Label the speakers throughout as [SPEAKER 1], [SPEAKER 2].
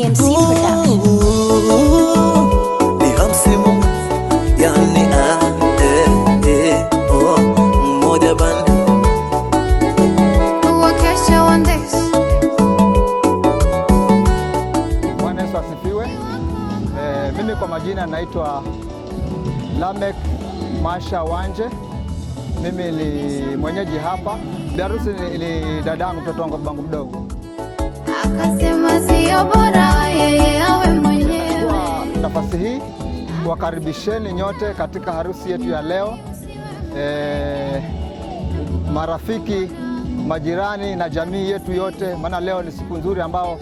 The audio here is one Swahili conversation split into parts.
[SPEAKER 1] PMC Production.
[SPEAKER 2] Ni hamsimu yani moja band
[SPEAKER 3] Wakesha on this.
[SPEAKER 4] Bwana Yesu asifiwe. Mimi kwa majina naitwa Lamek Masha Wanje. Mimi ni mwenyeji hapa. Darusi ni dadangu, mtoto wangu babangu mdogo.
[SPEAKER 3] Akasema sio bora yeye awe mwenyewe.
[SPEAKER 4] Kwa nafasi hii wakaribisheni nyote katika harusi yetu ya leo. Marafiki, majirani na jamii yetu yote, maana leo ni siku nzuri ambao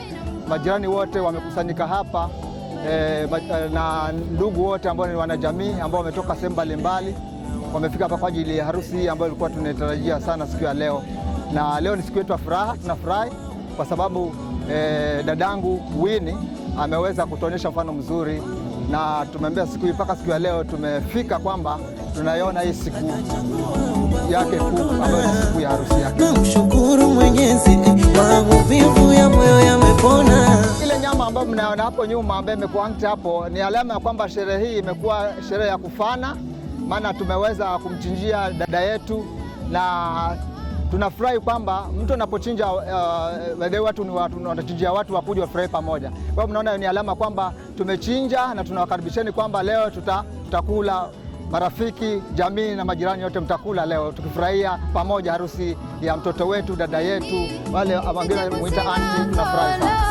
[SPEAKER 4] majirani wote wamekusanyika hapa, na ndugu wote ambao ni wanajamii ambao wametoka sehemu mbalimbali wamefika hapa kwa ajili ya harusi hii ambayo ilikuwa tunatarajia sana siku ya leo. Na leo ni siku yetu ya furaha, tunafurahi kwa sababu dadangu Winnie ameweza kutuonyesha mfano mzuri, na tumeambia siku hii mpaka siku ya leo tumefika kwamba tunaiona hii siku yake kuu ambayo ni siku ya harusi yake.
[SPEAKER 2] Namshukuru Mwenyezi, maumivu ya moyo yamepona.
[SPEAKER 4] Ile nyama ambayo mnaona hapo nyuma ambayo imekuwa hapo ni alama ya kwamba sherehe hii imekuwa sherehe ya kufana, maana tumeweza kumchinjia dada yetu, na tunafurahi kwamba mtu anapochinja watu wanachinjia watu wakuja wafurahi pamoja. Kwa hiyo mnaona ni alama kwamba tumechinja, na tunawakaribisheni kwamba leo tutakula, marafiki, jamii na majirani wote mtakula leo tukifurahia pamoja harusi ya mtoto wetu, dada yetu, wale ambao muita auntie. Tunafurahi sana.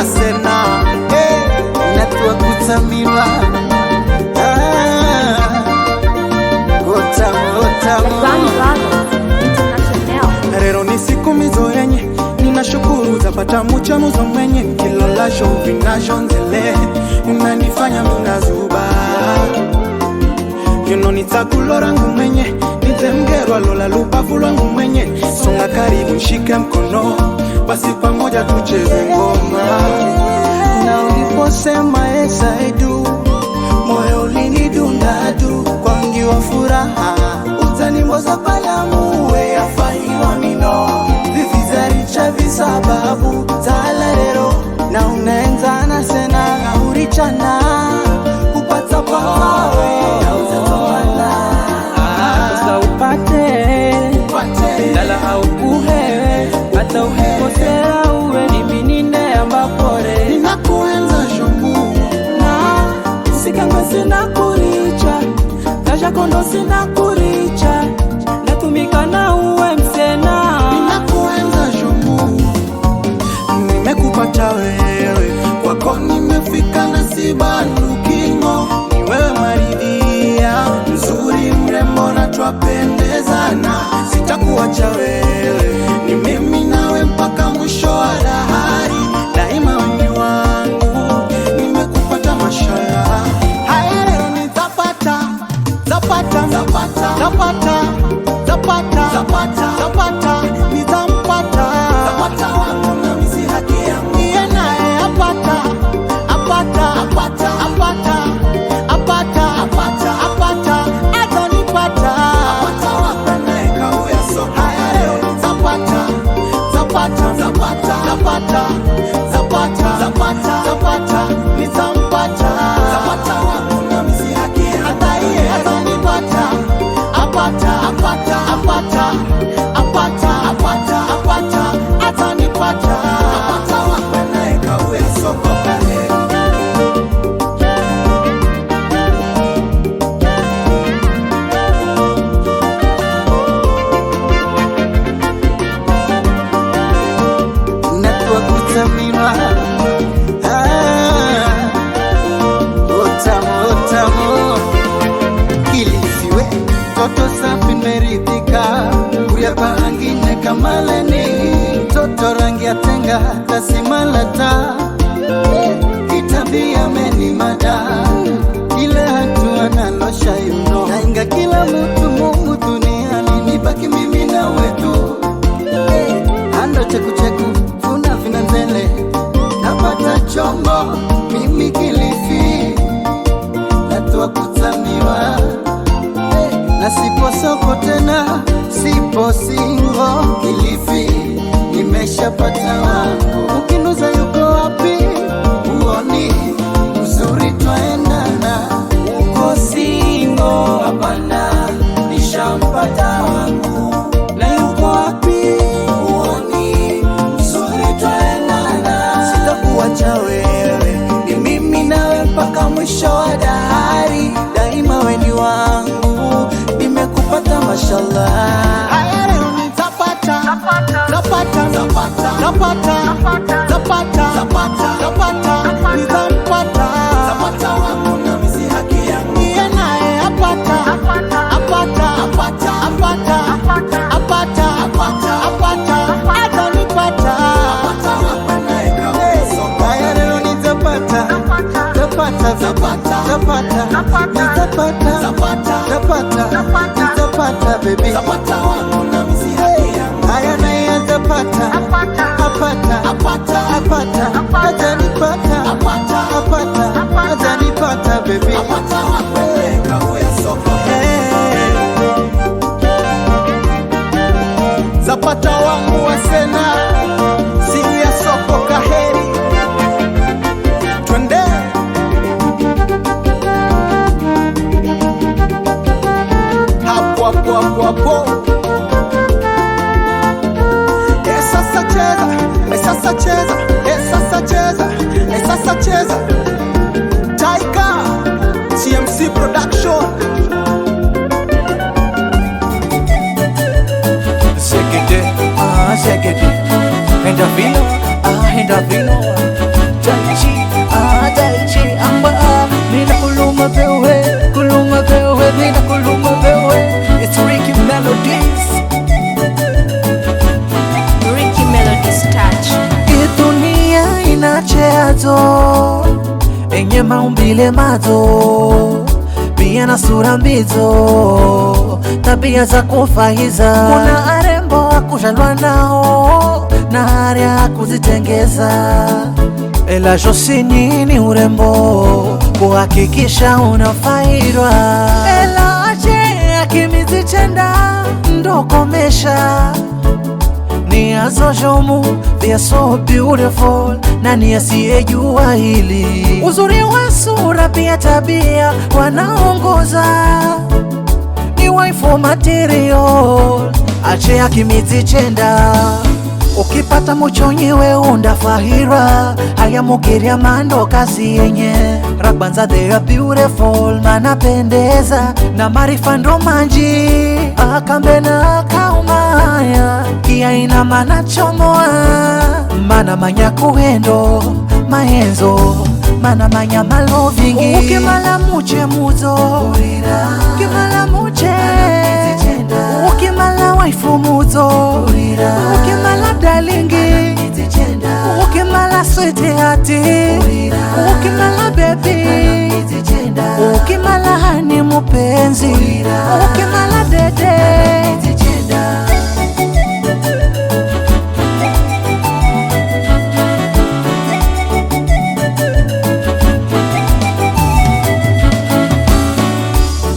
[SPEAKER 2] Sena natua kutamila rero ni siku mizoenye ninashukuru zapata mucha muzo mwenye kilala shovi na shonzele unanifanya minazuba yuno nitakulora ngumenye nitemgerwa lola lubavu lwangu mwenye songa karibu nshike mkono basi pamoja tucheze ngoma na uliposema yes I do moyo ulinidunda tu kwangi wa furaha utanimoza palamu we afanywa mino vivizari cha visababu talarero na unaenza na sena na urichana upata pawe au zatopana
[SPEAKER 1] sasa upate dala au kuhe hata ukikosea uwe ni minine ambapore
[SPEAKER 2] ninakuenza shungu
[SPEAKER 1] na sikanga sina kuricha kasha kondo sina kuricha natumika na uwe msena
[SPEAKER 2] ninakuenza shungu nimekupata wewe kwako si bandukingo, ni wewe maridhia, mzuri mrembo na twapendezana. Sitakuacha wewe, ni mimi nawe mpaka mwisho wa dahari. Daima wewe wangu, nimekupata mashallah. Haya leo nitapata, zapata, zapata, zapata, zapata, zapata, zapata, nitampata, zapata wangu na misi haki yangu. Niye nae apata, apata, apata, apata, apata, apata, apata, atanipata, apata wako nae kauya so. Haya leo zapata, zapata, zapata, zapata, zapata, zapata, zapata, nitampata, zapata wangu na misi haki yangu. Ataiye atanipata, apata, apata, apata, apata, apata, apata, atanipata, apata wako nae kauya soko kale. Natwa kutamiwa utamu, utamu kilisiwe toto safi meridhika, kuyapa angine kamaleni, toto rangi ya tenga tasimalata, kitabia meni mada, kila hatua nalosha yuno, nainga kila mtu Mungu duniani, nibaki mimi na wetu. Ando cheku cheku, funa finanzele, napata chombo, mimi Kilifi, natwa kutamiwa, na sipo soko tena, sipo singo. Kilifi, nimeshapata wangu. Ukinuza yuko wapi, uoni, uzuri twaendana. Uko singo, hapana, nishampata wangu. Na yuko wapi, uoni, uzuri twaendana. Sitakuacha wewe, ni mimi nawe mpaka mwisho wa dahari. Daima wewe ni wangu, nimekupata mashallah. Haya leo nitapata, zapata, zapata, zapata, zapata, zapata, zapata, nitampata, zapata wangu na misi haki yangu. Niye nae apata, apata, apata, apata, apata, apata, apata, atanipata, apata wako nae kauya soko. Haya leo nitapata, zapata, zapata, zapata, nitapata, zapata, zapata, nitapata baby, zapata wangu na misi haki yangu. Haya naye zapata, apata, apata, apata, atanipata, apata, apata, atanipata baby, apata wako nae kauya soko. Zapata wangu wa sena, siku ya soko kaheri, twende. Hapo hapo hapo hapo. Sasa cheza, sasa cheza, sasa cheza, sasa cheza. Taika TMC Production.
[SPEAKER 1] Shake it, enda vino, enda vino. Daichi, amba, mina kuluma bewe, mina kuluma bewe. It's Ricky Melodies.
[SPEAKER 3] Ricky Melodies touch.
[SPEAKER 1] Hii dunia inachezo, enye maumbile mazo, pia na sura mbizo, tabia za kufahiza. Kuna arembo wakushalwa nao, na haria kuzitengeza. Ela josi nini urembo, kuhakikisha unafaidwa. Ela ache akimizi chenda, ndo komesha. Ni azojomu, they are so beautiful, nani asiyejua hili. Uzuri wa sura pia tabia wanaongoza, ni waifu material, ache akimizi chenda. Ukipata muchonyiwe undafahira, haya mukiria mando kasi yenye. Rabanza they are beautiful, manapendeza, na marifa ndo manji. Akambe na kaumaya, kia ina mana chomoa. Mana manya kuhendo, maenzo,
[SPEAKER 5] mana manyama lovingi ukimala muche muzo ukimala muche ukimala waifu muzo ukimala dalingi ukimala sweethearti ukimala baby ukimala hani mupenzi ukimala dede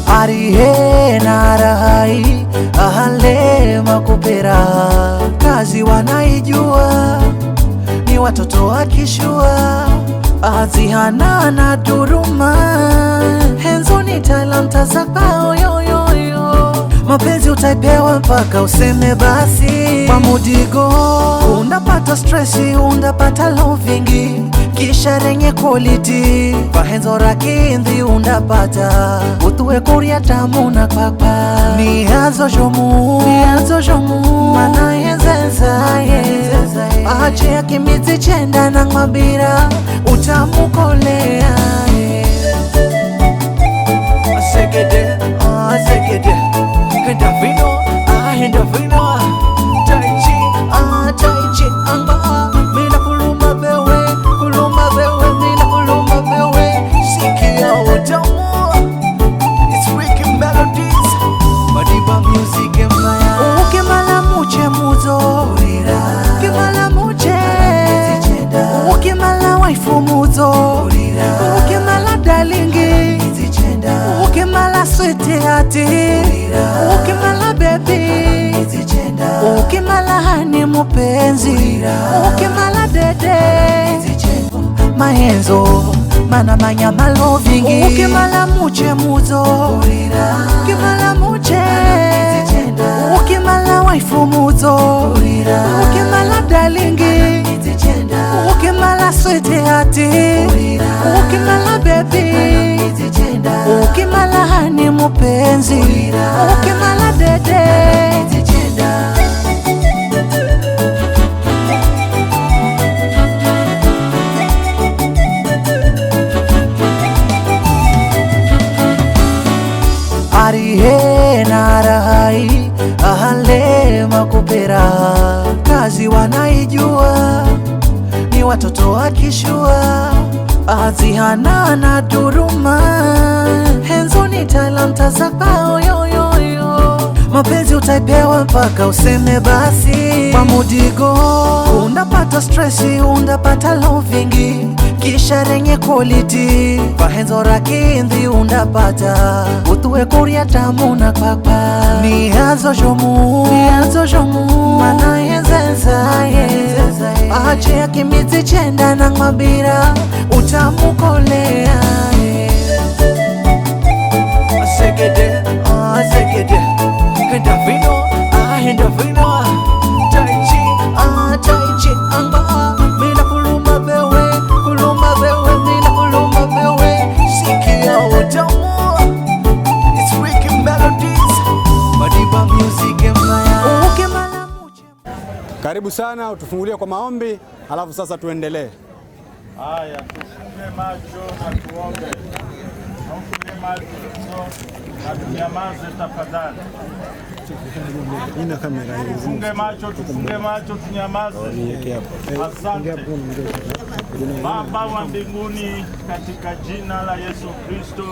[SPEAKER 5] Arihe narahai ahale makupera kazi wanaijua ni watoto wakishua azihana na duruma henzoni talanta zakao yoyoyo mapenzi utaipewa mpaka useme basi kwa mudigo undapata stressi undapata lovingi kisha renye quality pahenzo rakindhi undapata utuwe kuria tamu na kwakwa ni hazo jomu mana yenzenzaye ache akimizi chenda na ngwabira utamukolea Segede Hendavino Taichi anga mina kuluma bewe mina kuluma bewe sikia utamu It's Ricky Melodies Madiba Music Empire ukimala muche muzo ukimala muche ukimala waifu muzo ukimala dalingi ukimala sweethearti ukimala baby ukimala hani mupenzi ukimala dede mahenzo mana manyama lovingi ukimala muche muzo ukimala muche ukimala waifu muzo ukimala dalingi ukimala sweethearti ukimala baby ukimala hani mupenzi ukimala dede Arihe narahai ahale makupera kazi wanaijua ni watoto wakishua azihana na duruma henzoni talanta zakao yoyoyo mapenzi utaipewa mpaka useme basi kwa mudigo undapata stressi undapata lovingi kisha renye quality pahenzo rakindhi undapata utuwe kuria tamu na kwakwa ni hazo jomu mana yenzenzaye ache akimizi chenda na ngwabira utamukolea Segede Hendavino Taichi anga mina kuluma bewe mina kuluma bewe sikia utamu It's Ricky Melodies Madiba Music Empire ukimala muche.
[SPEAKER 6] Karibu sana utufungulie kwa maombi alafu sasa tuendelee.
[SPEAKER 7] Haya, tufunge macho na tuombe. Tufunge macho na tunyamaze tafadhali. Tufunge macho tunyamaze. Asante Baba wa mbinguni, katika jina la Yesu Kristo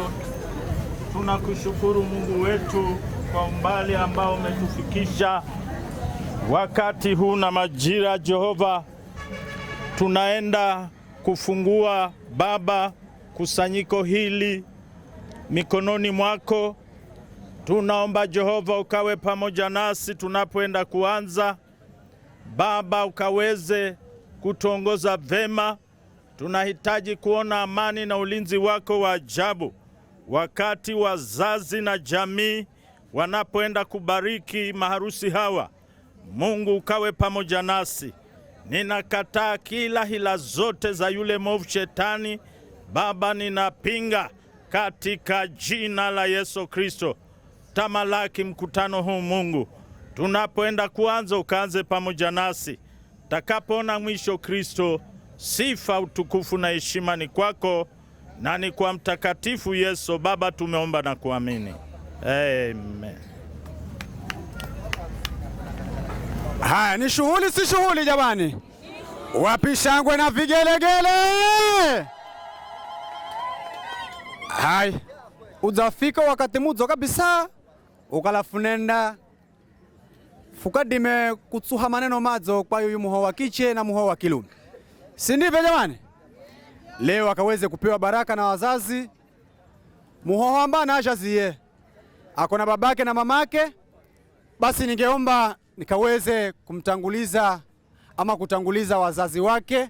[SPEAKER 7] tunakushukuru Mungu wetu kwa umbali ambao umetufikisha wakati huu na majira. Jehova, tunaenda kufungua Baba kusanyiko hili mikononi mwako. Tunaomba Jehova ukawe pamoja nasi tunapoenda kuanza. Baba, ukaweze kutuongoza vema. Tunahitaji kuona amani na ulinzi wako wa ajabu wakati wazazi na jamii wanapoenda kubariki maharusi hawa. Mungu ukawe pamoja nasi. Ninakataa kila hila zote za yule mwovu shetani. Baba, ninapinga katika jina la Yesu Kristo. Tamalaki mkutano huu Mungu. Tunapoenda kuanza ukaanze pamoja nasi. Takapoona mwisho Kristo, Sifa, utukufu na heshima ni kwako na ni kwa mtakatifu Yesu. Baba, tumeomba na kuamini. Amen.
[SPEAKER 6] Haya, ni shughuli si shughuli jamani? Wapi shangwe na vigelegele? Hai, uzafika wakati mudzo kabisa ukalafunenda fukadime kutsuha maneno madzo kwa yuyu muho wa kiche na muho wa Kilumbi. Si ndivyo jamani? Leo akaweze kupewa baraka na wazazi. Muho amba na ajazie akona babake na mamake. Basi ningeomba nikaweze kumtanguliza ama kutanguliza wazazi wake.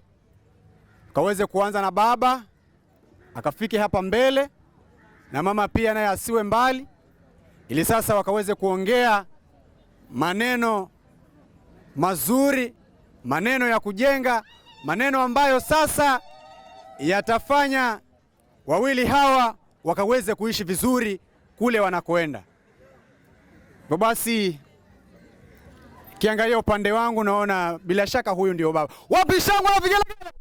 [SPEAKER 6] Kaweze kuanza na baba akafike hapa mbele, na mama pia naye asiwe mbali, ili sasa wakaweze kuongea maneno mazuri, maneno ya kujenga, maneno ambayo sasa yatafanya wawili hawa wakaweze kuishi vizuri kule wanakoenda. Basi kiangalia upande wangu naona bila shaka huyu ndio baba. Wapi shangwe na vigelegele?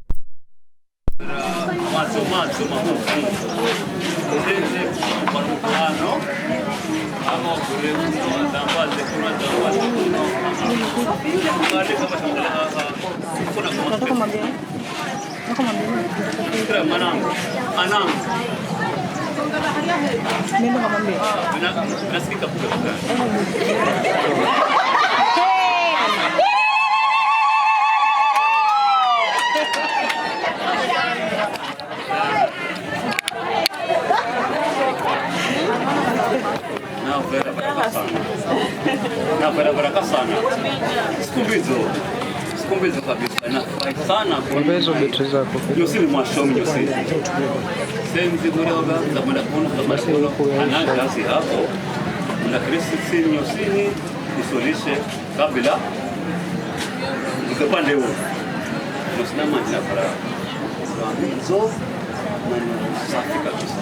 [SPEAKER 8] Na baraka sana. Sikumbizo kabisa. Na sana kumbezo betu zako. Yosini mwashomi yosini. Senzi kuroga za mwenda kuna anagazi hapo. Na Kristo yosini isolishe kabla ukapande huo. Tunasimama na faraja. Hizo na safi kabisa.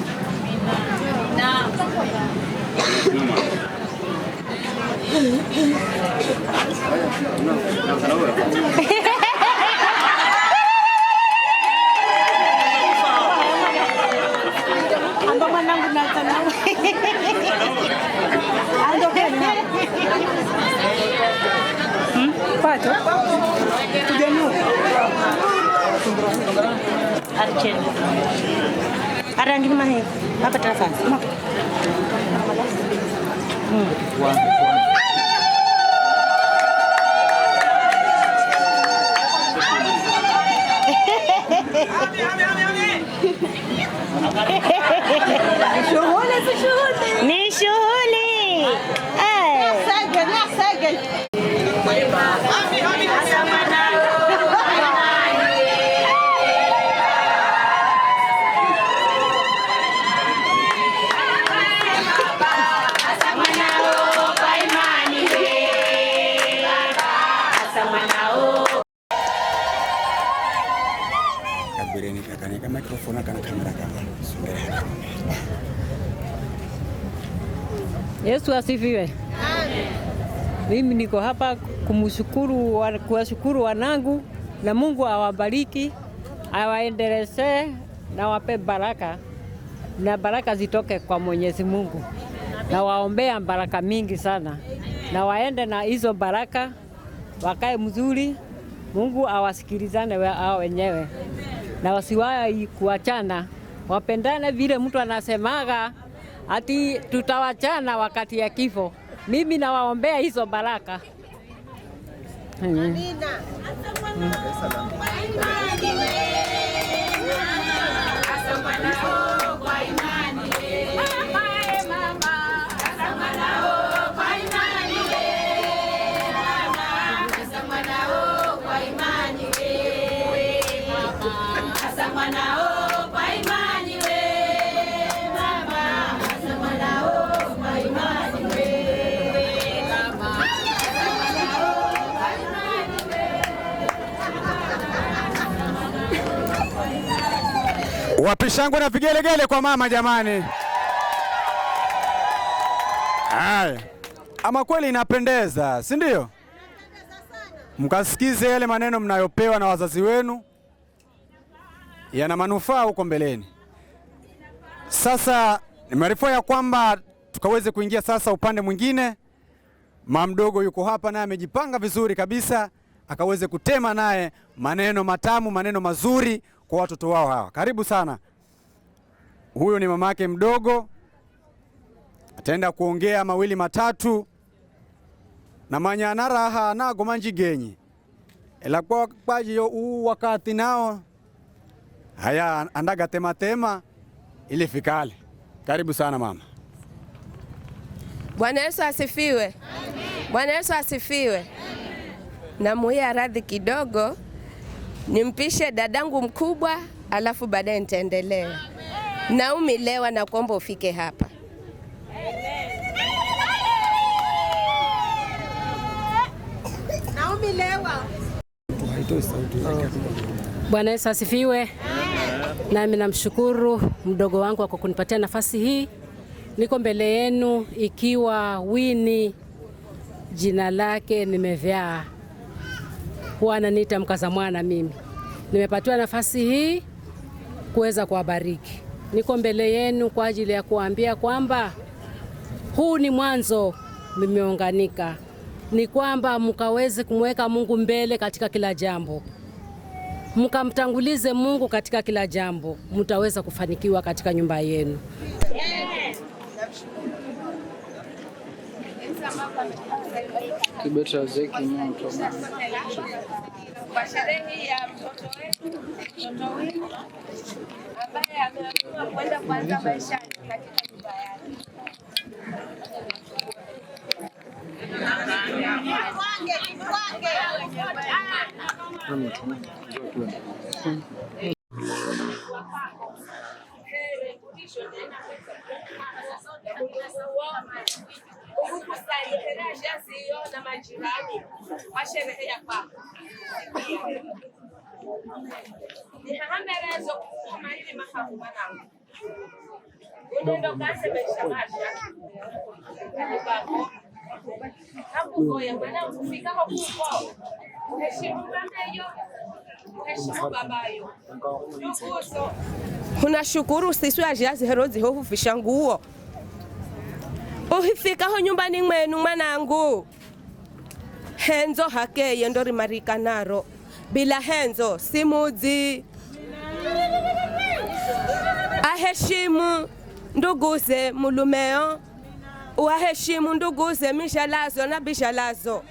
[SPEAKER 9] Ando mwanangu na tana. Ando kena. Pato. Kujanu. Archen. Arangi mahe. Apa terasa? Ni shughuli.
[SPEAKER 10] Yesu asifiwe. Amen. Mimi niko hapa kuwashukuru wanangu, na Mungu awabariki, awaendeleze na wape baraka, na baraka zitoke kwa Mwenyezi Mungu. Na waombea baraka mingi sana, na waende na hizo baraka, wakae mzuri. Mungu awasikilizane wao wenyewe, na wasiwahi kuachana, wapendane vile mtu anasemaga ati tutawachana wakati ya kifo. Mimi nawaombea hizo baraka. Amina.
[SPEAKER 6] Wapi shangwe na vigelegele kwa mama jamani? Haya. Ama kweli inapendeza, si ndio? Mkasikize yale maneno mnayopewa na wazazi wenu, yana manufaa huko mbeleni. Sasa nimearifiwa ya kwamba tukaweze kuingia sasa upande mwingine. Mama mdogo yuko hapa naye amejipanga vizuri kabisa, akaweze kutema naye maneno matamu, maneno mazuri kwa watoto wao hawa. Karibu sana. Huyo ni mamake mdogo, ataenda kuongea mawili matatu na manyana raha nago manjigenyi ela kwa hiyo wakati nao haya andaga tema ili fikale. Karibu sana mama.
[SPEAKER 11] Bwana Yesu asifiwe. Bwana Yesu asifiwe. Na muya radhi kidogo nimpishe dadangu mkubwa, alafu baadaye nitaendelea. Naomi Lewa, na kuomba ufike hapa.
[SPEAKER 12] Naomi Lewa.
[SPEAKER 10] Bwana Yesu asifiwe. Nami namshukuru mdogo wangu kwa kunipatia nafasi hii. Niko mbele yenu ikiwa Winnie jina lake nimevyaa. Huwa ananiita mkaza mwana mimi. Nimepatiwa nafasi hii kuweza kuwabariki. Niko mbele yenu kwa ajili ya kuambia kwamba huu ni mwanzo, mmeunganika. Ni kwamba mkaweze kumweka Mungu mbele katika kila jambo. Mkamtangulize Mungu katika kila jambo, mtaweza kufanikiwa katika nyumba yenu.
[SPEAKER 13] Kibetra zeki moto.
[SPEAKER 11] Kwa sherehe ya mtoto wetu ambaye ameamua kwenda kuanza maisha katika nyumba yake. Na majirani kwa sherehe ya kwako. Nihamerezo kama ile mahamu mwanangu. Unaenda kaanza maisha mapya. Baba. Hapo ya mwanangu kufika huko. Heshimu mamayo. Heshimu babayo. Nukuso. Unashukuru sisi ajazi herozi hofu fishanguo. Uhifika ho nyumbani mwenu mwanangu. Henzo hakeye ndori marika naro. Bila henzo simuzi. Aheshimu nduguze mulumeo. Uaheshimu nduguze mishalazo na bishalazo.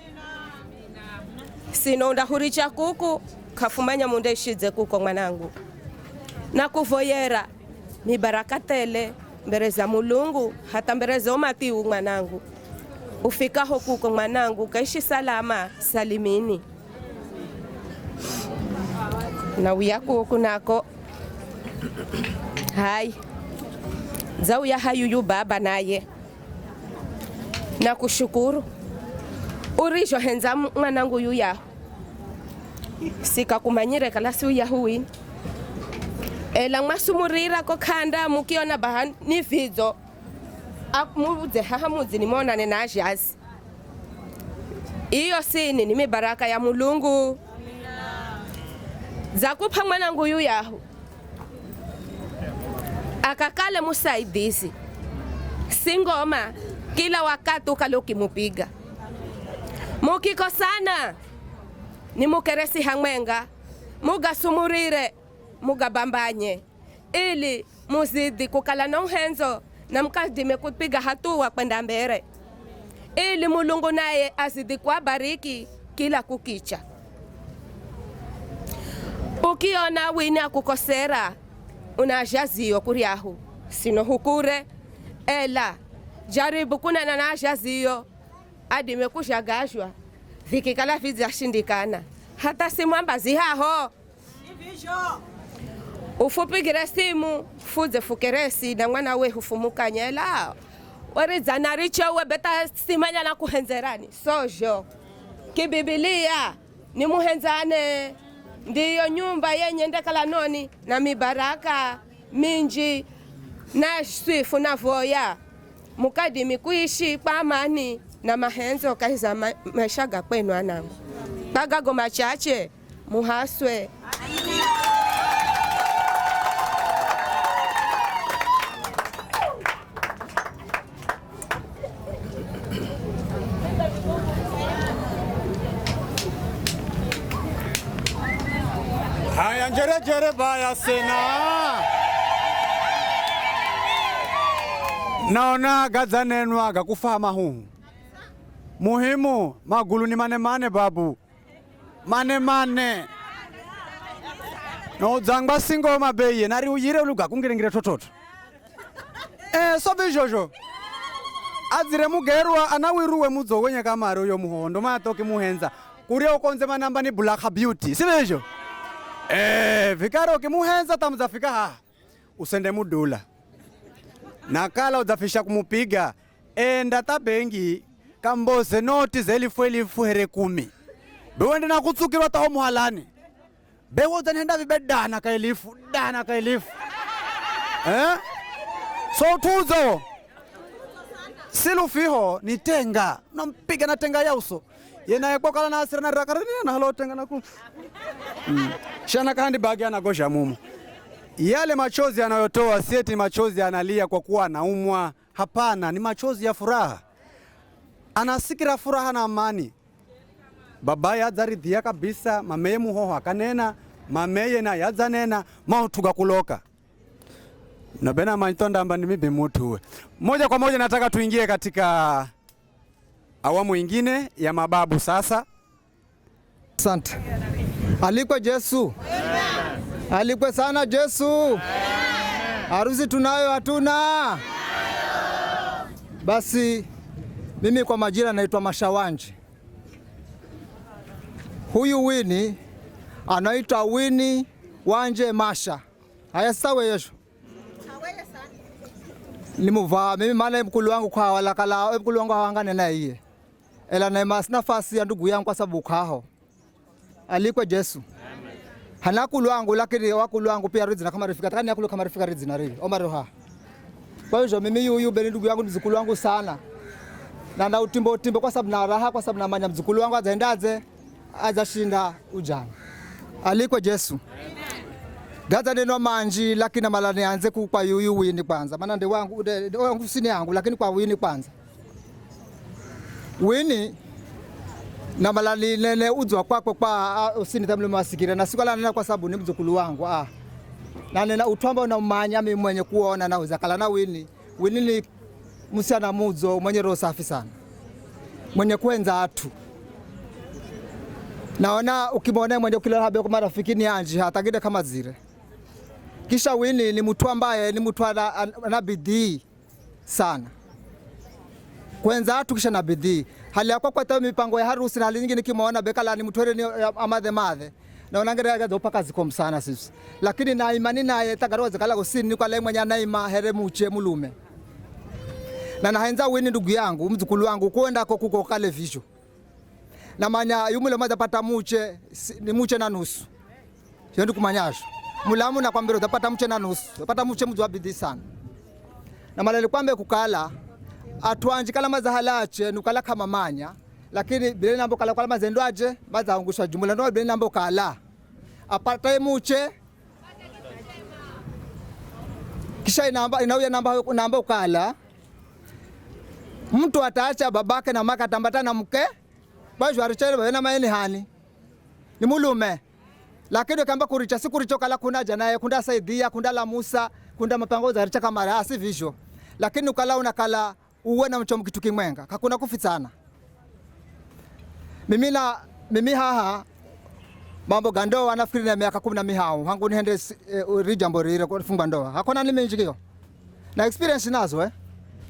[SPEAKER 11] Sinonda huricha kuku kafumanya munde ishize kuko mwanangu. Na kuvoyera mibaraka tele mbere za Mulungu hata mbere za Matiu mwanangu. Ufika huko mwanangu kaishi salama salimini. Na uyako kunako. Hai. Zau ya hayuyu baba naye. Na kushukuru. Urijo henza mwanangu yuya. Sika kumanyire kala si uya huwini. Ela masumurira ko kanda mukiona bahani vizo. Muze hahamuzi nimona na ajazi. Iyo sini ni mibaraka ya Mulungu. Zakupa mwanangu yuyahu. Akakale musaidizi. Singoma kila wakati ukaloki mupiga. Mukiko sana. Ni mukeresi hamwenga. Muga sumurire. Muga bambanye. Ili muzidi kukala na uhenzo. Na mkadime kupiga hatua kwenda mbele. Ili Mulungu naye azidi kuwabariki kila kukicha. Ukiona Winnie akukosera unajazio kuriahu sino hukure ela jaribu kuna na ajazio adime kushagashwa vikikala vizashindikana hata simu ambazi haho ufupigire simu fuze fukeresi na mwana we hufumuka nyela wariza naricho we beta simanya na kuhenzerani sojo kibibilia ni muhenzane ndiyo nyumba yenye ndekala noni na mibaraka minji na swifu na voya mukadimi kuishi kwa amani na mahenzo kahiza maishaga kwenu anangu bagago machache muhaswe
[SPEAKER 6] jere baya sena. Naona gadzanenwa gakufama huu. Muhimu magulu ni mane babu. Mane. No dzangba singo mabeye nari uyire uluga kungiringire tototo. Sobe jojo. Azire mugerwa anawiruwe mudzo wenye kamaro yo muhondo matoke muhenza. Kuria ukonze manamba ni Black Beauty. Sibejo. Vikaro kimuhenza tamzafika ha. Usende mudula. Nakala udafisha kumupiga. Ndata bengi kamboze noti zelifu here 10. Bewende na kutsukirwa taho muhalani. Bewo zanenda vibedana kailifu. Dana kailifu. So tuzo. Silufiho ni tenga. Nampiga na tenga ya uso. Yena yekokala na asira na rakarani na halo tenga na ku. Shana kandi bagi anagosha mumu. Yale machozi anayotoa sieti machozi analia kwa kuwa anaumwa. Hapana, ni machozi ya furaha. Anasikira furaha na amani. Babaye adzaridhia kabisa, mameye muhoho akanena, mameye na yadzanena, mautuga kuloka. Nabena mantonda amba nimibe mutuwe. Moja kwa moja nataka tuingie katika awamu ingine ya mababu sasa.
[SPEAKER 4] Asante. Alikwe Yesu. Alikwe sana Yesu. Harusi tunayo hatuna. Basi mimi kwa majina naitwa Mashawanje. Huyu Wini anaitwa Wini Wanje Masha. Haya sawa yesho. Nimuvaa mimi maana mkulu wangu kwa walakala mkulu wangu hawangane na yeye. Ela na nafasi ya ndugu yangu kwa sababu kaho. Alikwe Yesu. Hana kulu wangu lakini wakulu wangu pia rizina kama rafiki takani yakulu kama rafiki rizina rili omaroha. Kwa hiyo mimi yuyu beni ndugu yangu mzukulu wangu sana. Na utimbo kwa sababu na raha kwa sababu na manya mzukulu wangu azaendaze azashinda ujana. Alikwe Yesu. Gaza neno manji lakini malani anze kwa yuyu Wini kwanza. Maana ndio wangu sini yangu lakini kwa Wini kwanza. Wini na malali nene udzwa kwa usini tamle masikira na sikuala nena kwa sababu ni mzukulu wangu na nena utwamba na umanya mimi mwenye kuona na uzakala na Wini ni musiana mudzo mwenye roho safi sana mwenye kuenza atu naona ukimwona mwenye kila habe kwa marafiki ni anji hatagide kama zire kisha Wini ni mtu ambaye ni mtu ana bidii sana kwenza atu kisha na bidii hali yako kwa tayo mipango ya harusi na hali nyingi nikimwona bekala ni mtu ni amadhe na unangerea gazo paka zikom sana sisi lakini na imani naye tagaroza zikala kusini kwa le mwenye naima here muche mulume na nahenza Wini ndugu yangu mzukulu wangu kwenda kuko kale visho na manya yumule maza pata muche ni muche na nusu yendi kumanyasho mulamu na kwambiro utapata muche na nusu utapata muche mzwa bidii sana na malele kwambe kukala atuanji kala mazahalache nukala kama manya lakini bila nambo kala mazendwaje mazaangusha jumla ndo bila nambo kala apata muche kisha inauya namba ukala mtu ataacha babake na maka tambatana mke baju arichele bana maeni hani ni mulume lakini kamba kuricha sikuricho kala kuna janaye kunda saidia kunda la Musa kunda mapango za aricha kama rasi visho lakini ukala unakala uwe na mchomo kitu kimwenga hakuna kufitsana mimi haha mambo gandoa nafikiri na miaka 10 hangu niende rijambo rire kufunga ndoa hakuna nimenjikio na experience nazo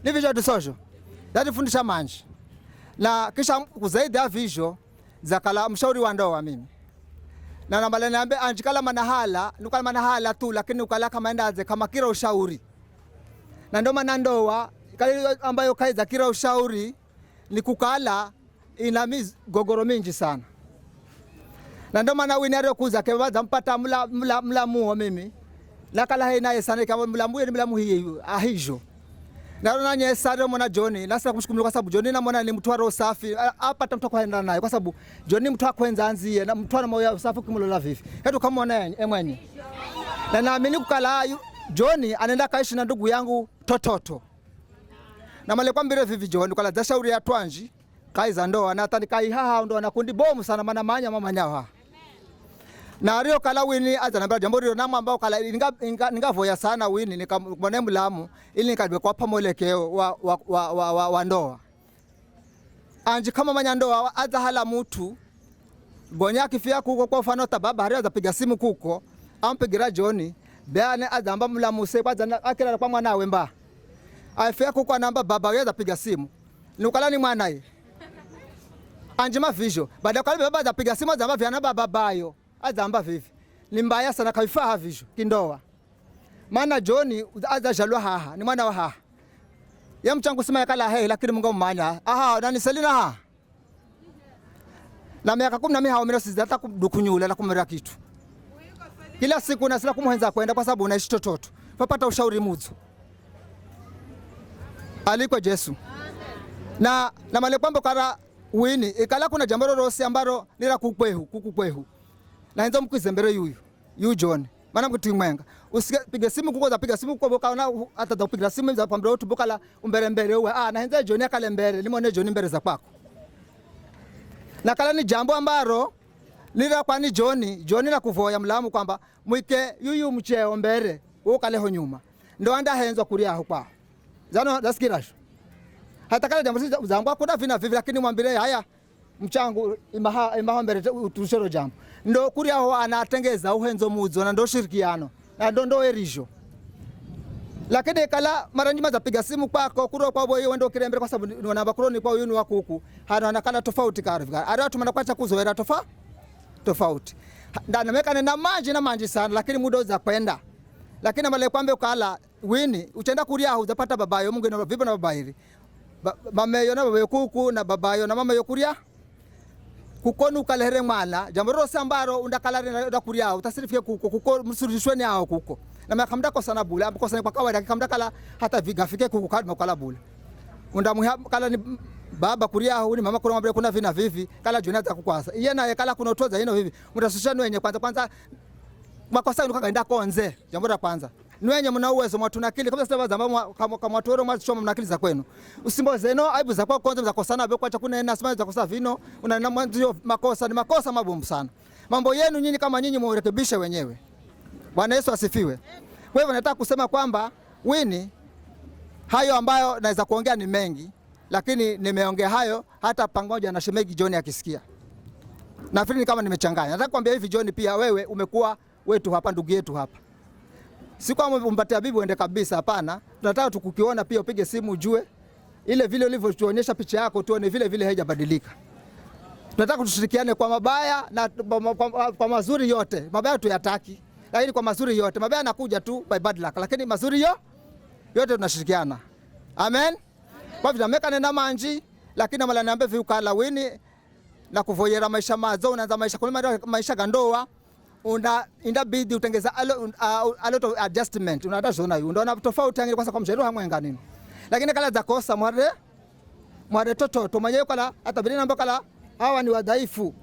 [SPEAKER 4] ni visho de social dadi fundisha manji na kisha kuzaidi ya visho zakala mshauri wa ndoa mimi na nambale niambe anjikala manahala nukala manahala tu lakini ukala kama endaze kama kira ushauri na ndo maana ndoa kale ambayo kaiza kira ushauri ni kukala ina migogoro mingi sana na ndo maana Wini aliyokuza kebaza mpata mlamu mimi lakala haina sana kama mlamu ni mlamu hii ahijo na nanye sare mwana Johnny nasa kumshukuru kwa sababu Johnny namwona ni mtu wa roho safi apata mtu kwaenda naye kwa sababu Johnny mtu akwenza anzie na mtu ana moyo safi kumlola vipi hetu kama mwana mwenye na naamini kukala Johnny anaenda kaishi na ndugu yangu Tototo na male kwambire vivi Johnny kala za shauri ya twanji kaiza ndoa na tani kai haha ndo na kundi bomu sana maana manya mama nyawa na rio kala wini azanambia jambo rio nama ambao kala ningavoya sana wini nikamwone mlamu ili nikadwe kwa pamolekeo wa ndoa anji kama manya ndoa azahala mutu gonya kifia kuko kwa mfano tababa haria azapiga simu kuko ampigira John beane azamba mlamu se kwanza akira kwa mwana wemba afia kuko namba baba yeye azapiga simu nukala ni mwanae anjima visho baada kwa baba azapiga simu azamba vya namba babayo azamba vivi ni mbaya sana kaifa visho kindoa maana John azajalwa haha ni mwana wa haha ya mchangu sima yakala he lakini mungu mmanya nani selina ha na miaka 10 na mimi haomera sizi hata kudukunyula na kumera kitu kila siku na sila kumwenza kwenda kwa sababu unaishi tototo papata ushauri muzo aliko Yesu na male kwamba kara wini ikala kuna jambo lolosi ambalo nila kukwehu na hizo mkwizembere yu John maana mkutimwenga usipige simu kuko za piga simu kwa boka na hata za kupiga simu za pambro watu bokala umbere uwe na henza John akale mbere limone John mbere za kwako na kala ni jambo ambaro nila kwa ni John na kuvoya mlamu kwamba mwike yuyu mcheo mbere ukale ho nyuma ndo anda henzo kuria aho kwa zano daskirasho hata kala jambo zangu akuna vina vivi lakini mwambire haya mchangu imaha mbere tushoro jambo ndo kuria aho anatengeza uhenzo muzo na ndo shirikiano na ndo erisho lakini kala mara nyingi zapiga simu kwako kuro kwa boyo wendo kirembere kwa sababu ni namba kuroni kwa yunu wakuku hana kala tofauti karivika ari watu manakwata kuzoera tofauti ndana mekane na manji sana lakini muda za kwenda lakini male kwambe kala wini utenda kuria aho zapata babayo Mungu na vipi na babairi mameyo na babayo kuku na babayo na mama yokuria kukonu kalehere mwana jambo rose ambaro undakala na kuria utasirifie kuko msurishweni hao kuko na makamda kwa sana bula kwa sana kwa kawaida kamda kala hata vigafike kuko kala makala bula unda kala ni baba kuria hao ni mama kuna kuna vina vivi kala John za kukwasa iye na kala kuna utoza hino vivi mtasushana wenye kwanza makosa ukaenda konze jambo la kwanza nwenye mna uwezo mwatuna akili kabla sasa zamba kama watu wao mwachoma mna akili za kwenu usimboze no aibu za kwa kwanza za kosana beko acha kuna nasema za kosa vino una mwanzo makosa ni makosa mabomu sana mambo yenu nyinyi kama nyinyi murekebishe wenyewe. Bwana Yesu asifiwe. Kwa hivyo nataka kusema kwamba wini hayo ambayo naweza kuongea ni mengi lakini nimeongea hayo hata pamoja na shemegi John akisikia nafikiri kama nimechanganya. Nataka kuambia hivi John pia wewe umekuwa wetu hapa ndugu yetu hapa. Si kwamba umpatia bibi uende kabisa hapana. Tunataka tukukiona pia upige simu ujue ile vile ulivyotuonyesha picha yako tuone vile haijabadilika. Tunataka tushirikiane kwa mabaya na kwa mazuri yote. Mabaya tuyataki lakini kwa mazuri yote. Mabaya yanakuja tu by bad luck lakini mazuri yote tunashirikiana. Amen. Kwa vile ameka na manji lakini mala niambie viukala wini na kuvoyera maisha mazo unaanza maisha gandoa inabidi utengeza a lot of adjustment unatazona hiyo ndio tofauti yangu kwa sababu mshero hamwenga nini lakini kala za kosa mwade toto mwenyewe kala hata bila namba kala hawa ni wadhaifu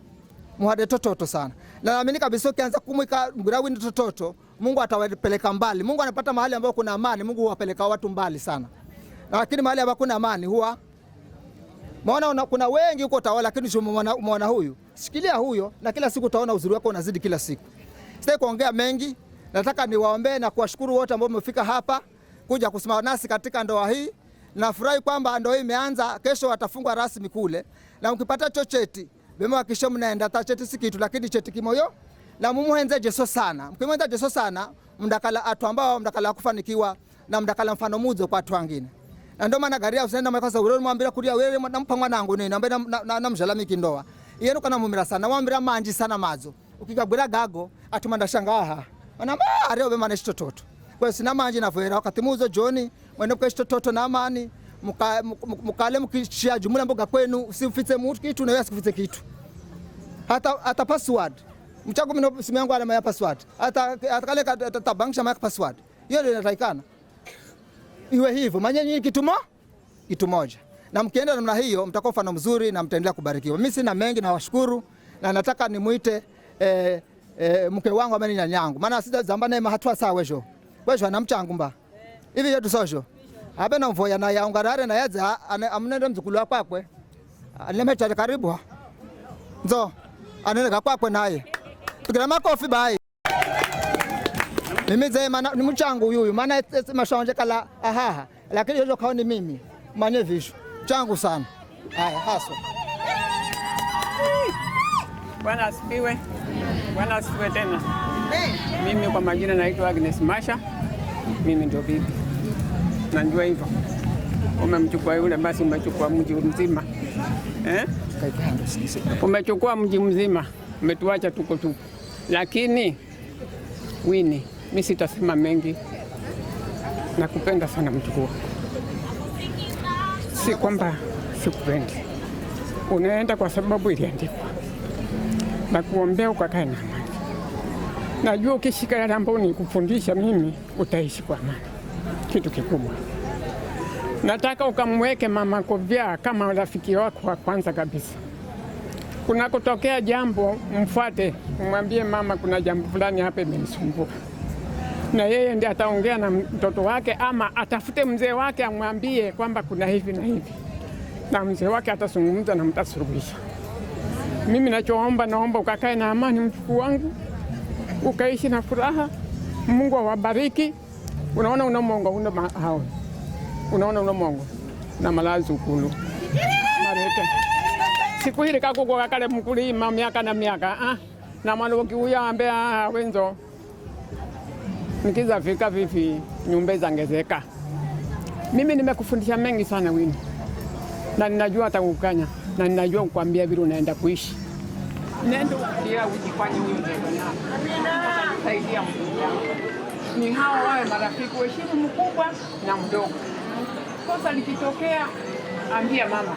[SPEAKER 4] mwade toto sana na naamini kabisa ukianza kumwika mgrawi ni toto Mungu atawapeleka mbali. Mungu anapata mahali ambapo kuna amani Mungu huwapeleka watu mbali sana lakini mahali ambapo kuna amani huwa maana kuna wengi huko tawala lakini umeona huyu sikilia huyo na kila siku utaona uzuri wako unazidi kila siku. Sitaki kuongea mengi, nataka niwaombe na kuwashukuru wote ambao mmefika hapa kuja kusimama nasi katika ndoa hii. Nafurahi kwamba ndoa hii imeanza, kesho watafungwa rasmi kule. Na mkipata chocheti, bema hakisha mnaenda ta cheti si kitu lakini cheti kimoyo na mumuhenze Yesu sana. Mkimwenza Yesu sana, mndakala atu ambao mndakala kufanikiwa na mndakala mfano muzo kwa watu wengine. Na ndio maana garia usienda makaza wewe mwambia kulia wewe nampa mwanangu nini ambaye na mjalamiki ndoa. Yenu kana mumira sana mwambira manji sana mazo. Ukigabura gago atumanda shangaha. Manamba areo be maneshi tototo. Kwa sina manji na voera wakati muzo John mwende kwa tototo na amani mukale mkishia jumla mboga kwenu usifite mtu kitu na wewe usifite kitu. Hata password. Mchago mimi simu yangu ana password. Hata kale tabangisha my password. Hiyo ndio inatakikana. Iwe hivyo manyenyi kitu moja. Na mkienda namna hiyo mtakuwa mfano mzuri na mtaendelea kubarikiwa. Mimi sina mengi na washukuru na nataka nimuite mke wangu ameni nyanyangu. Maana sida zambana ema hatua sawa wejo anamchangu mba. Hivi yetu sosho. Abe na mvoya na yaungarare na yaza amnende mzukulu wako akwe. Alemeta karibu. Nzo anene kwakwe naye. Tukira makofi bai. Mimi zema ni mchangu huyu maana mashanje kala ahaha lakini hizo kaoni mimi manye visho changu sana. Haya haswa.
[SPEAKER 12] Bwana asifiwe. Bwana asifiwe tena. Mimi kwa majina naitwa Agnes Masha. Mimi ndio bibi. Najua hivyo. Umemchukua yule basi umechukua mji mzima. Umechukua mji mzima. Umetuacha tuko tu. Lakini Winnie, mimi sitasema mengi. Nakupenda sana mchukua. Si kwamba sikupendi. Unaenda kwa sababu iliandikwa. Na kuombea ukakae na amani. Najua ukishika yale ambayo nikufundisha mimi utaishi kwa amani. Kitu kikubwa. Nataka ukamweke mama Kovya kama rafiki wako wa kwanza kabisa. Kuna kutokea jambo mfuate, umwambie mama kuna jambo fulani hapa imenisumbua. Na yeye ndiye ataongea na mtoto wake ama atafute mzee wake amwambie kwamba kuna hivi na hivi. Na mzee wake atazungumza na mtasuluhisha. Mimi nachoomba, naomba ukakae na amani mjukuu wangu. Ukaishi na furaha. Mungu awabariki. Unaona unamongo una hao. Unaona unamongo na malazi ukulu. Mareke. Siku hili kako kale mkulima miaka na miaka na maloki huya ambea wenzo. Nikiza fika vipi nyumba zangezeka. Mimi nimekufundisha mengi sana Winnie. Na ninajua atakukanya na ninajua kukwambia vile unaenda kuishi. Nenda pia ujifanye huyo ndio. Amina. Saidia Mungu. Ni hao wawe marafiki, heshimu mkubwa na mdogo. Kosa likitokea ambia mama.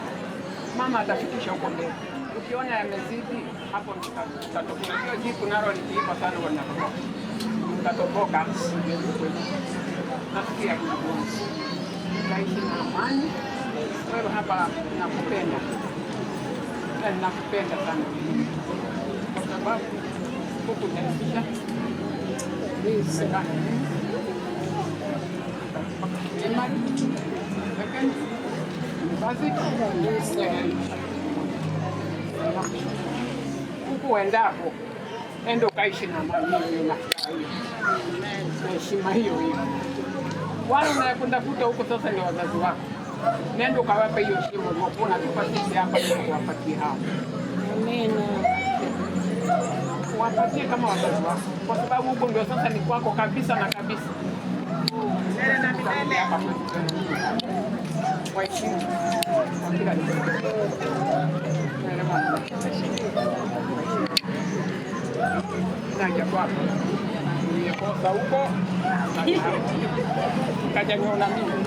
[SPEAKER 12] Mama atafikisha huko mbele. Ukiona yamezidi hapo tutatokea. Hiyo jipu nalo likiipa sana wanapotoka. Tutatoboka. Nafikia kuna bonus. Naishi na amani. Wewe hapa nakupenda. Na nakupenda sana. Kwa sababu huku nilifisha. Huku endapo endo kaishi na amani hiyo na heshima hiyo. Wale unakwenda kuta huko sasa ni wazazi wako. Nenda kawape hiyo heshima unapoona tupatisi hapa kuwapatia hao. Amina. Wapatie kama wazazi wako. Kwa sababu huko ndio sasa ni kwako kabisa na kabisa. Nenda na milele. Waheshimu. Kila kitu. Naja kwako. Nilikosa huko. Kaja niona mimi.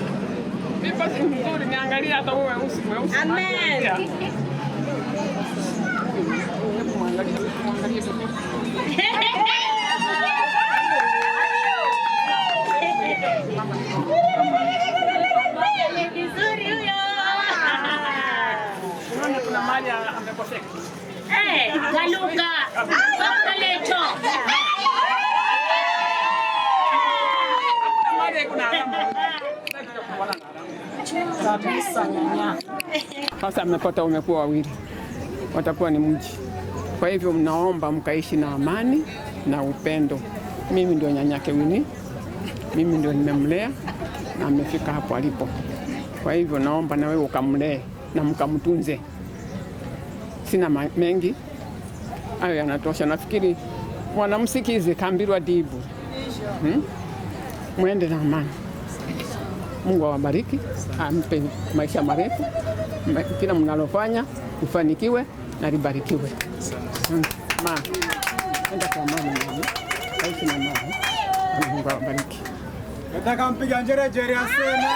[SPEAKER 12] Mimi basi mzuri niangalia hata wewe mweusi. Amen. Unaona kuna mali amekoseka.
[SPEAKER 9] Galuka. Baka lecho.
[SPEAKER 12] Mali kuna kabisa nyanya. Sasa mmepata umekuwa wawili. Watakuwa ni mji. Kwa hivyo mnaomba mkaishi na amani na upendo. Mimi ndio nyanyake Winnie. Mimi ndio nimemlea na amefika hapo alipo. Kwa hivyo naomba na wewe ukamlee na mkamtunze. Sina mengi. Hayo yanatosha. Nafikiri mwanamsikize kambirwa dibu. Mwende na amani. Mungu awabariki, ampe maisha marefu. Kila mnalofanya ufanikiwe na libarikiwe. Ma, enda kwa amani mimi. Aishi na amani. Mungu awabariki.
[SPEAKER 6] Nataka mpiga njerejere asema.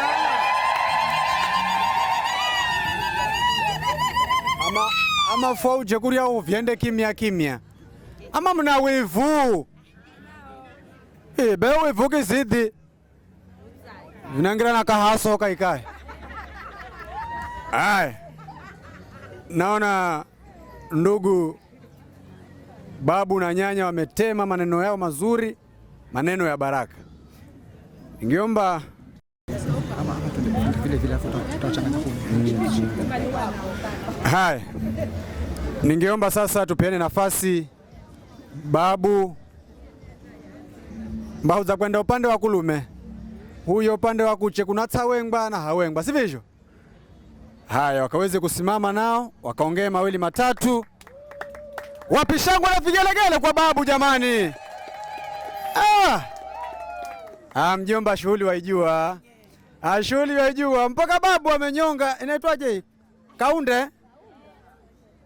[SPEAKER 6] Ama fauje kuria uvyende kimya kimya. Ama mna wivu. Be wivu kizidi. Vinangira na kahaso kaikai. Naona ndugu babu na nyanya wametema maneno yao mazuri, maneno ya baraka. Ningeomba ningeomba sasa tupeane nafasi babu mbauza kwenda upande wa kulume, huyo upande wa kuche kuna tsawengba na hawengba, sivyo? Haya, wakaweze kusimama nao wakaongea mawili matatu. Wapishangwa na vigelegele kwa babu jamani. Mjomba shughuli waijua. Shughuli waijua mpaka babu amenyonga, inaitwaje? Kaunde.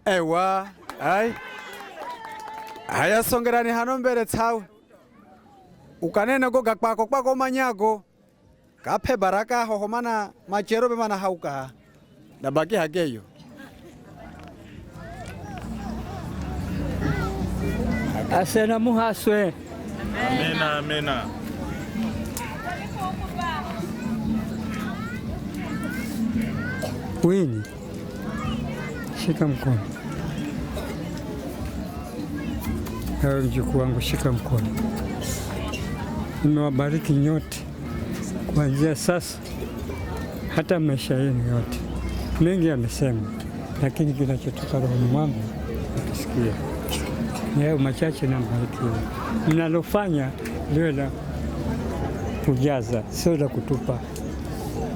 [SPEAKER 6] Ewa. Haya songerani hano mbele tsawe. Ukanene goga kwako manyago. Kape baraka hoho mana macherobe mana hauka. Nabaki hageyo.
[SPEAKER 12] Asena muhaswe.
[SPEAKER 7] Amina, amina.
[SPEAKER 12] Wini, shika mkono. Ewe mjukuu wangu, shika mkono. Nimewabariki nyote kuanzia sasa hata maisha yenu yote. Mengi yamesema, lakini kinachotoka rohoni mwangu ukisikia ni hayo machache na mbarikiwa. Mnalofanya liwe la kujaza, sio la kutupa.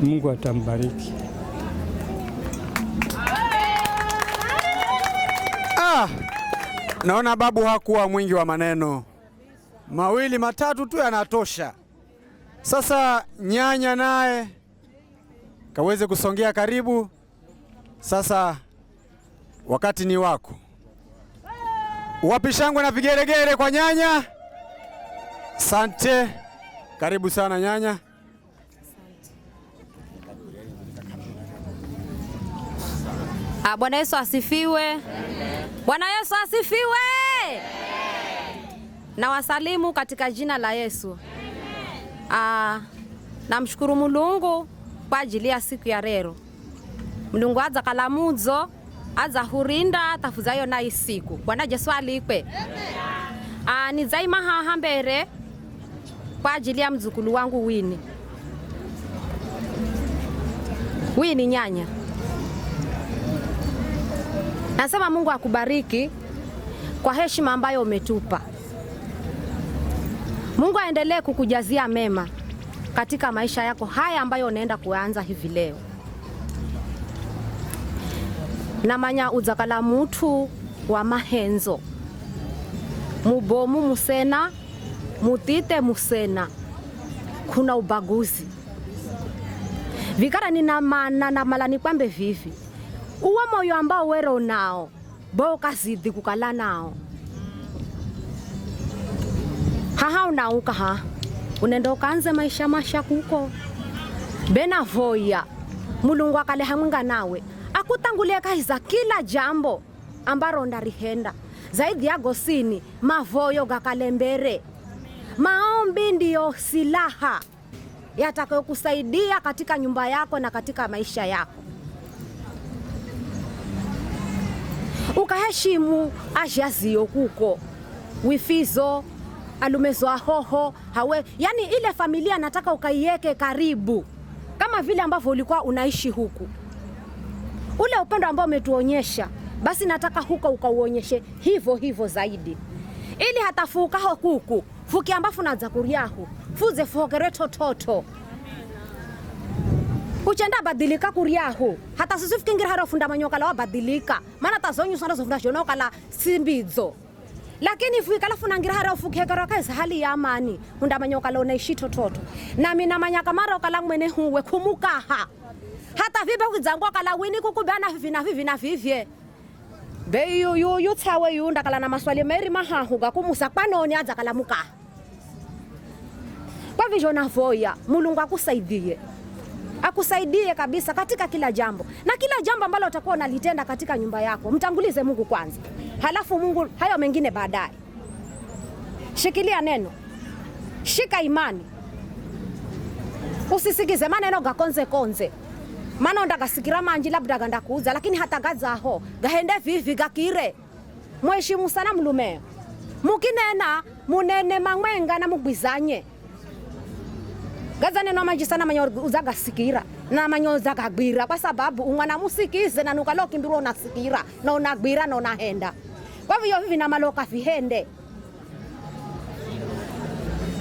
[SPEAKER 12] Mungu atambariki.
[SPEAKER 6] Naona babu hakuwa mwingi wa maneno, mawili matatu tu yanatosha. Sasa nyanya naye kaweze kusongea karibu. Sasa wakati ni wako. Wapishangwe na vigeregere kwa nyanya. Sante, karibu sana nyanya.
[SPEAKER 3] Bwana Yesu asifiwe. Bwana Yesu asifiwe. Na wasalimu katika jina la Yesu. Namshukuru Mulungu kwa ajili ya siku ya leo. Mulungu aza kalamuzo, aza hurinda tafuzayo na isiku. Bwana Yesu alikwe. Ni zaima hambere kwa ajili ya mzukulu wangu Wini nyanya. Nasema Mungu akubariki kwa heshima ambayo umetupa. Mungu aendelee kukujazia mema katika maisha yako haya ambayo unaenda kuanza hivi leo. Namanya uzakala mutu wa mahenzo. Mubomu musena, mutite musena. Kuna ubaguzi. Vikara nina maana na malani kwambe vivi. Uwa moyo ambao wero nao, boka zidi kukala nao. Haha unauka unenda ukaanze maisha masha kuko. Bena voya, Mulungu akale hamwinga nawe. Akutangulia kahiza kila jambo ambaro ndarihenda. Zaidi ya gosini, mavoyo gakalembere. Maombi ndiyo silaha yatakayo kusaidia katika nyumba yako na katika maisha yako. Ukaheshimu ajazio kuko. Wifizo, alumezo ahoho, hawe. Yani ile familia nataka ukaiweke karibu. Kama vile ambavyo ulikuwa unaishi huku. Ule upendo ambao umetuonyesha, basi nataka huko ukauonyeshe hivyo zaidi. Ili hata fukaho kuku, fuki ambafu na zakuriahu, fuze fuhokereto toto. Uchenda badilika kuriahu. Hata sisi fikingira haro funda manyoka la badilika. Maana tazonyu sana zofunda shonoka la simbizo. Lakini fuikala funangira haro fukihekara kaisa hali ya amani. Funda manyoka la unaishi tototo. Na mina manyaka mara okala mwene huwe kumukaha. Hata vibe kuzangwa kala wini kukubana vivi na vivye. Be yu tsawe yu ndakala na maswali meri mahahuga kumusa kwanoni aza kala mukaha. Kwa vijyo na voya, Mulungu akusaidie. Akusaidie kabisa katika kila jambo. Na kila jambo ambalo utakuwa unalitenda katika nyumba yako, mtangulize Mungu kwanza. Halafu Mungu hayo mengine baadaye. Shikilia neno. Shika imani. Usisikize maneno gakonze. Maana ndagasikira manji labda ganda kuuza, lakini hata gazaho gahende vivi gakire. Mheshimu sana mlume. Mukinena munene mangwenga na mugwizanye. Gazane no manji sana manyo uzaga sikira na manyo uzaga gbira kwa sababu umwana musikize na nukalo kimbiro na sikira na unagbira na unahenda. Kwa hivyo hivi na maloka vihende.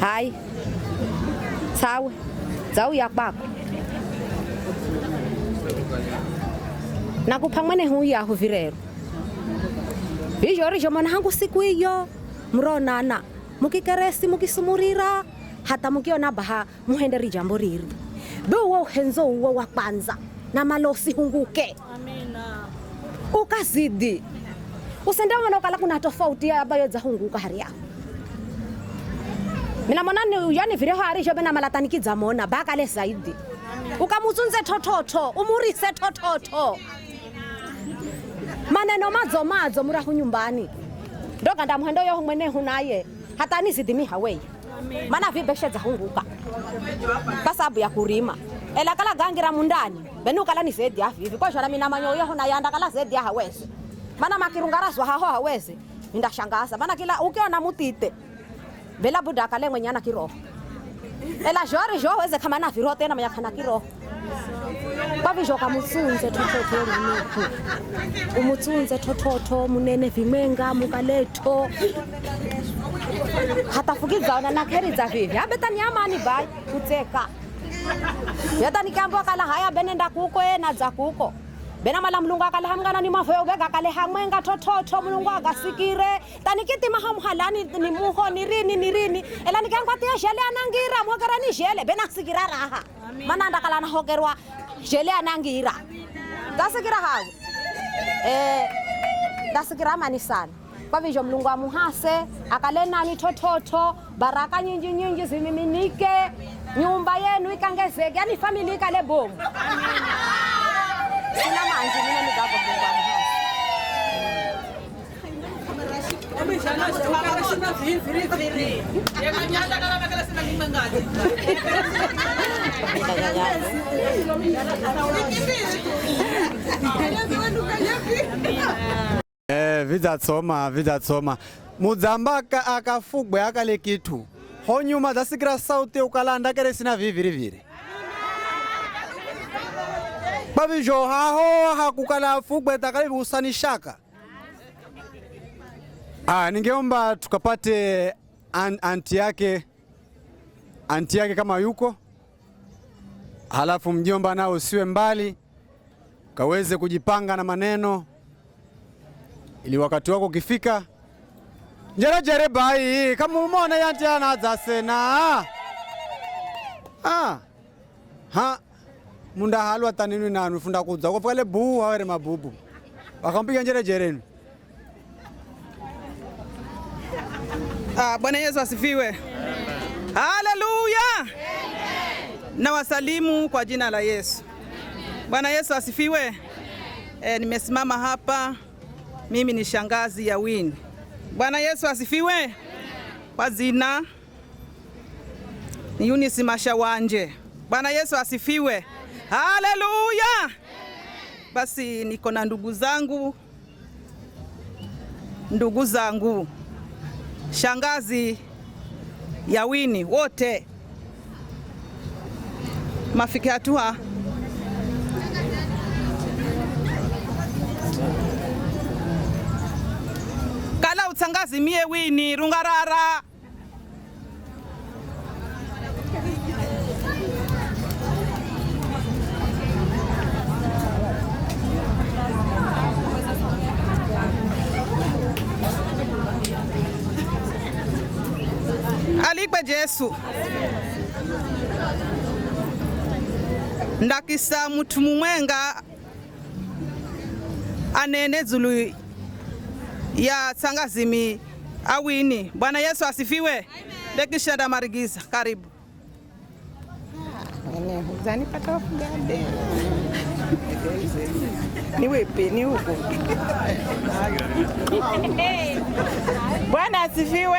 [SPEAKER 3] Hai. Sawa. Zau ya kwako. Nakupa mwene huyu ya huvirero. Hiyo rijo mwana hangu siku hiyo mronana mukikeresi mukisumurira hata mukiona baha muhenderi jambo riri bewo uhenzo uwo wa kwanza na malosi hunguke. Amina. Ukazidi usende mwana ukala kuna tofauti ya abayo za hunguka haria mina mwanani yani vireho arijo bena malataniki za mona baka le zaidi. Ukamuzunze tototo umurise tototo maneno mazo murahu nyumbani ndoga ndamuhendo yo mwene hunaye hata nizidimi hawei mana vibeshe za hunguka basabu ya kurima ela kala gangira mundani benu kala ni zedi afivi kwa shara mina manyo yo hunayanda kala zedi hawezi mana makirungarazwa haho hawezi ndashangasa mana kila ukiona mutite bela buda kale mwenyana kiroho ela jori jo weze kama na viro tena manyakana kiroho babijo kamutsunze tototo muneku umutsunze tototo munene vimwenga mukaleto hata fukiza ona nakeriza vivi abetani amani bai kuteka yata nikambo kala haya benenda kuko na za kuko bena mala mlunga kala hamngana ni mavoyo bega kale hamwenga tototo mlunga agasikire tanikiti mahamhalani ni muho ni rini ela nikangwa tia shele anangira mwakara ni shele bena sikira raha mana ndakala na hogerwa shele anangira dasikira hawo dasikira mani sana kwa hivyo mlungu wa muhase akalena ni tototo baraka nyingi zimiminike nyumba yenu ikangezeke yani familia ikale bomu. Sina manji nina migago mlungu wa muhase
[SPEAKER 6] vidatsoma mudzambaka akafugwe akale kitu honyuma zasikira sauti ukalanda kere sina viviriviri babijo haho hakukala fugwe takale usanishaka. Ningeomba tukapate anti yake kama yuko, halafu mjomba nao usiwe mbali kaweze kujipanga na maneno ili wakati wako ukifika njere bai kama umeona yanti anaza sena munda halwa taninu na nufunda kuza kwa pale buu hawere mabubu wakampiga njere.
[SPEAKER 13] Bwana Yesu asifiwe. Haleluya. Na wasalimu kwa jina la Yesu. Bwana Yesu asifiwe. Nimesimama hapa, mimi ni shangazi ya Winnie. Bwana Yesu asifiwe. Kwa zina ni Eunice Mashawanje. Bwana Yesu asifiwe. Haleluya. Basi niko na ndugu zangu shangazi ya Winnie wote mafiki hatua kala utsangazi mie Winnie rungarara alikwe Jesu ndakisa mutu mumwenga anene zulu ya tsangazimi awini. Bwana Yesu asifiwe. Lekishada Marigiza, karibu.
[SPEAKER 14] Ni huko. Bwana asifiwe.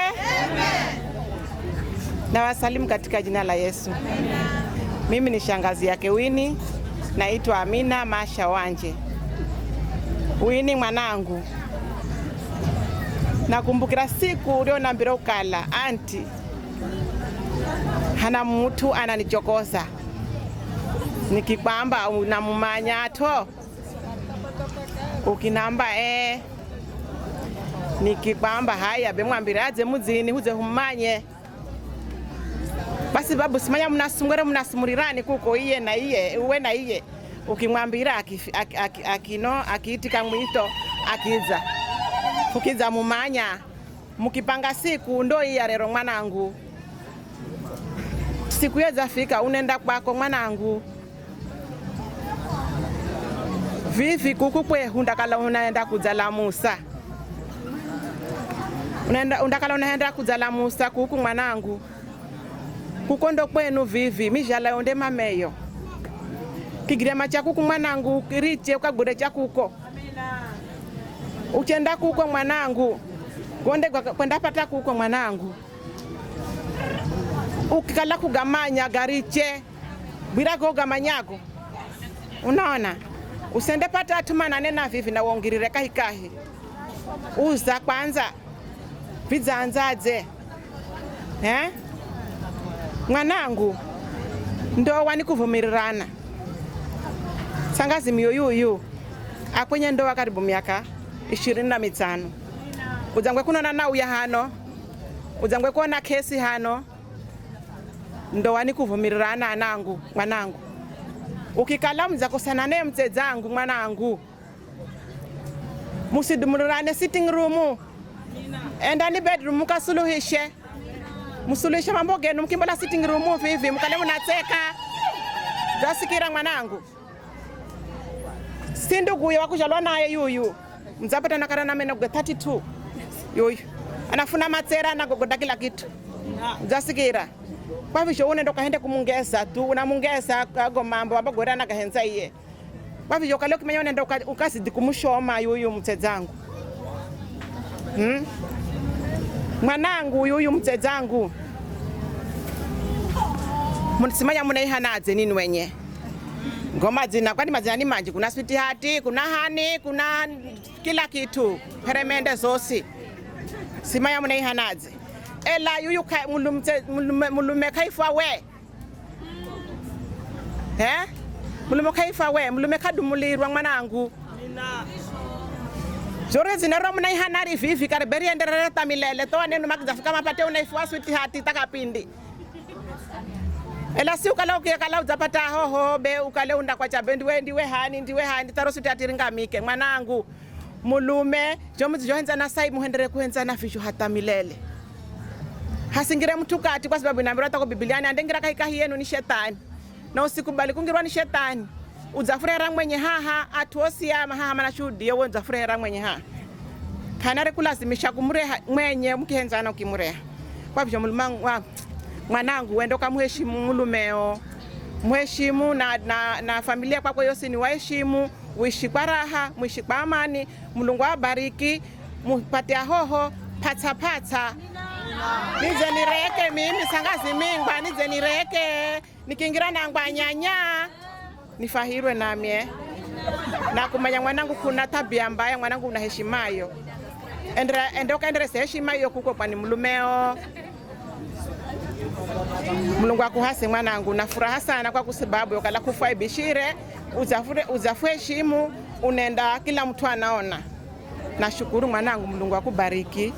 [SPEAKER 14] Na wasalimu katika jina la Yesu. Mimi ni shangazi yake Winnie, naitwa Amina Mashawanje. Winnie mwanangu, nakumbukira siku ulionambira ukala anti hana mtu ananichokoza nikikwamba unamumanya to ukinamba nikikwamba haya bemwambiraze muzini huze humanye Basi babu simanya mnasumurirani kuko iye na iye uwe na iye ukimwambira akiitika mwito akiza ukiza mumanya mukipanga siku ndo iya rero mwanangu siku yeza fika unenda kwako mwanangu vivi kuku kwe undakala unaenda kuzala Musa undakala unaenda kuzala Musa kuku mwanangu kuko ndo kwenu vivi mijala yonde mameyo kigirema cha kuku mwanangu kiriche ukagure cha kuko uchenda kuko mwanangu gonde kwenda pata kuko mwanangu ukikala kugamanya gariche bila kugamanyako unaona usende pata atumana nena vivi na wongirire kahikahi uza kwanza vizanzaze mwanangu ndoa ni kuvumirirana sangazi miyoyuyu akwenye ndoa karibu miaka 25 uzangwe kunona na uya hano uzangwe kuona kesi hano ndoa ni kuvumirirana anangu mwanangu ukikala mzakosana naye mzezangu mwanangu musidumurirane sitting room enda ni bedroom mukasuluhishe musuluhishe mambo genu mkimbola sitting room vivi mkale munateka zasikira mwanangu sindugu ya wakujalwa naye yuyu mzapata nakarana mena kwa 32 yuyu anafuna matsera na gogoda kila kitu zasikira kwa hivyo unenda kaende kumungeza tu unamungeza kago mambo abagora na kahenza iye kwa hivyo kaleo kimenya unenda ukazidi kumushoma yuyu mtezangu mwanangu yuyu mtezangu mnisimanya munaihanaze nini wenye ngoma zina kwani mazina ni manji kuna sweetheart kuna hani kuna kila kitu peremende zosi simanya munaihanaze ela yuyu mulume kaifa we mulume kaifa we mulume kadumulirwa mwanangu zore zinero munaihanari vivi kariberi enderere tamilele to nenu makizafika mapate unaifua sweetheart takapindi ela si ukala ukala uzapata hoho be ukale unda kwa chabendi ndiwe hani taro sweetheart ringamike mwanangu mulume jomuzi johenza na sai muhendere kuhenza na fishu hata milele hasingire mtukati kwa sababu inaambiwa hata kwa Biblia andengira kaikahi yenu ni shetani na usikubali kungirwa ni shetani uzafurera mwenye haha atuosia maha mana shuhudi yewe uzafurera mwenye haha kanare kulazimisha kumreha mwenye mkihenzana ukimreha kwa hivyo mwanangu wendo kamuheshimu mulumeo muheshimu na familia kwako yose ni waheshimu uishi kwa raha muishi kwa amani Mulungu abariki mupate hoho pata nize nireke mimi sangazi mingwa nize nireke nikingira nangwa nyanya nifahirwe namie na kumanya mwanangu kuna tabia mbaya mwanangu una heshimayo endoka enderese heshimayo kuko kwani mulumeo Mulungu akuhase mwanangu na furaha sana kwa sababu ukala kufa ibishire uzafue heshimu unenda kila mtu anaona nashukuru mwanangu Mulungu akubariki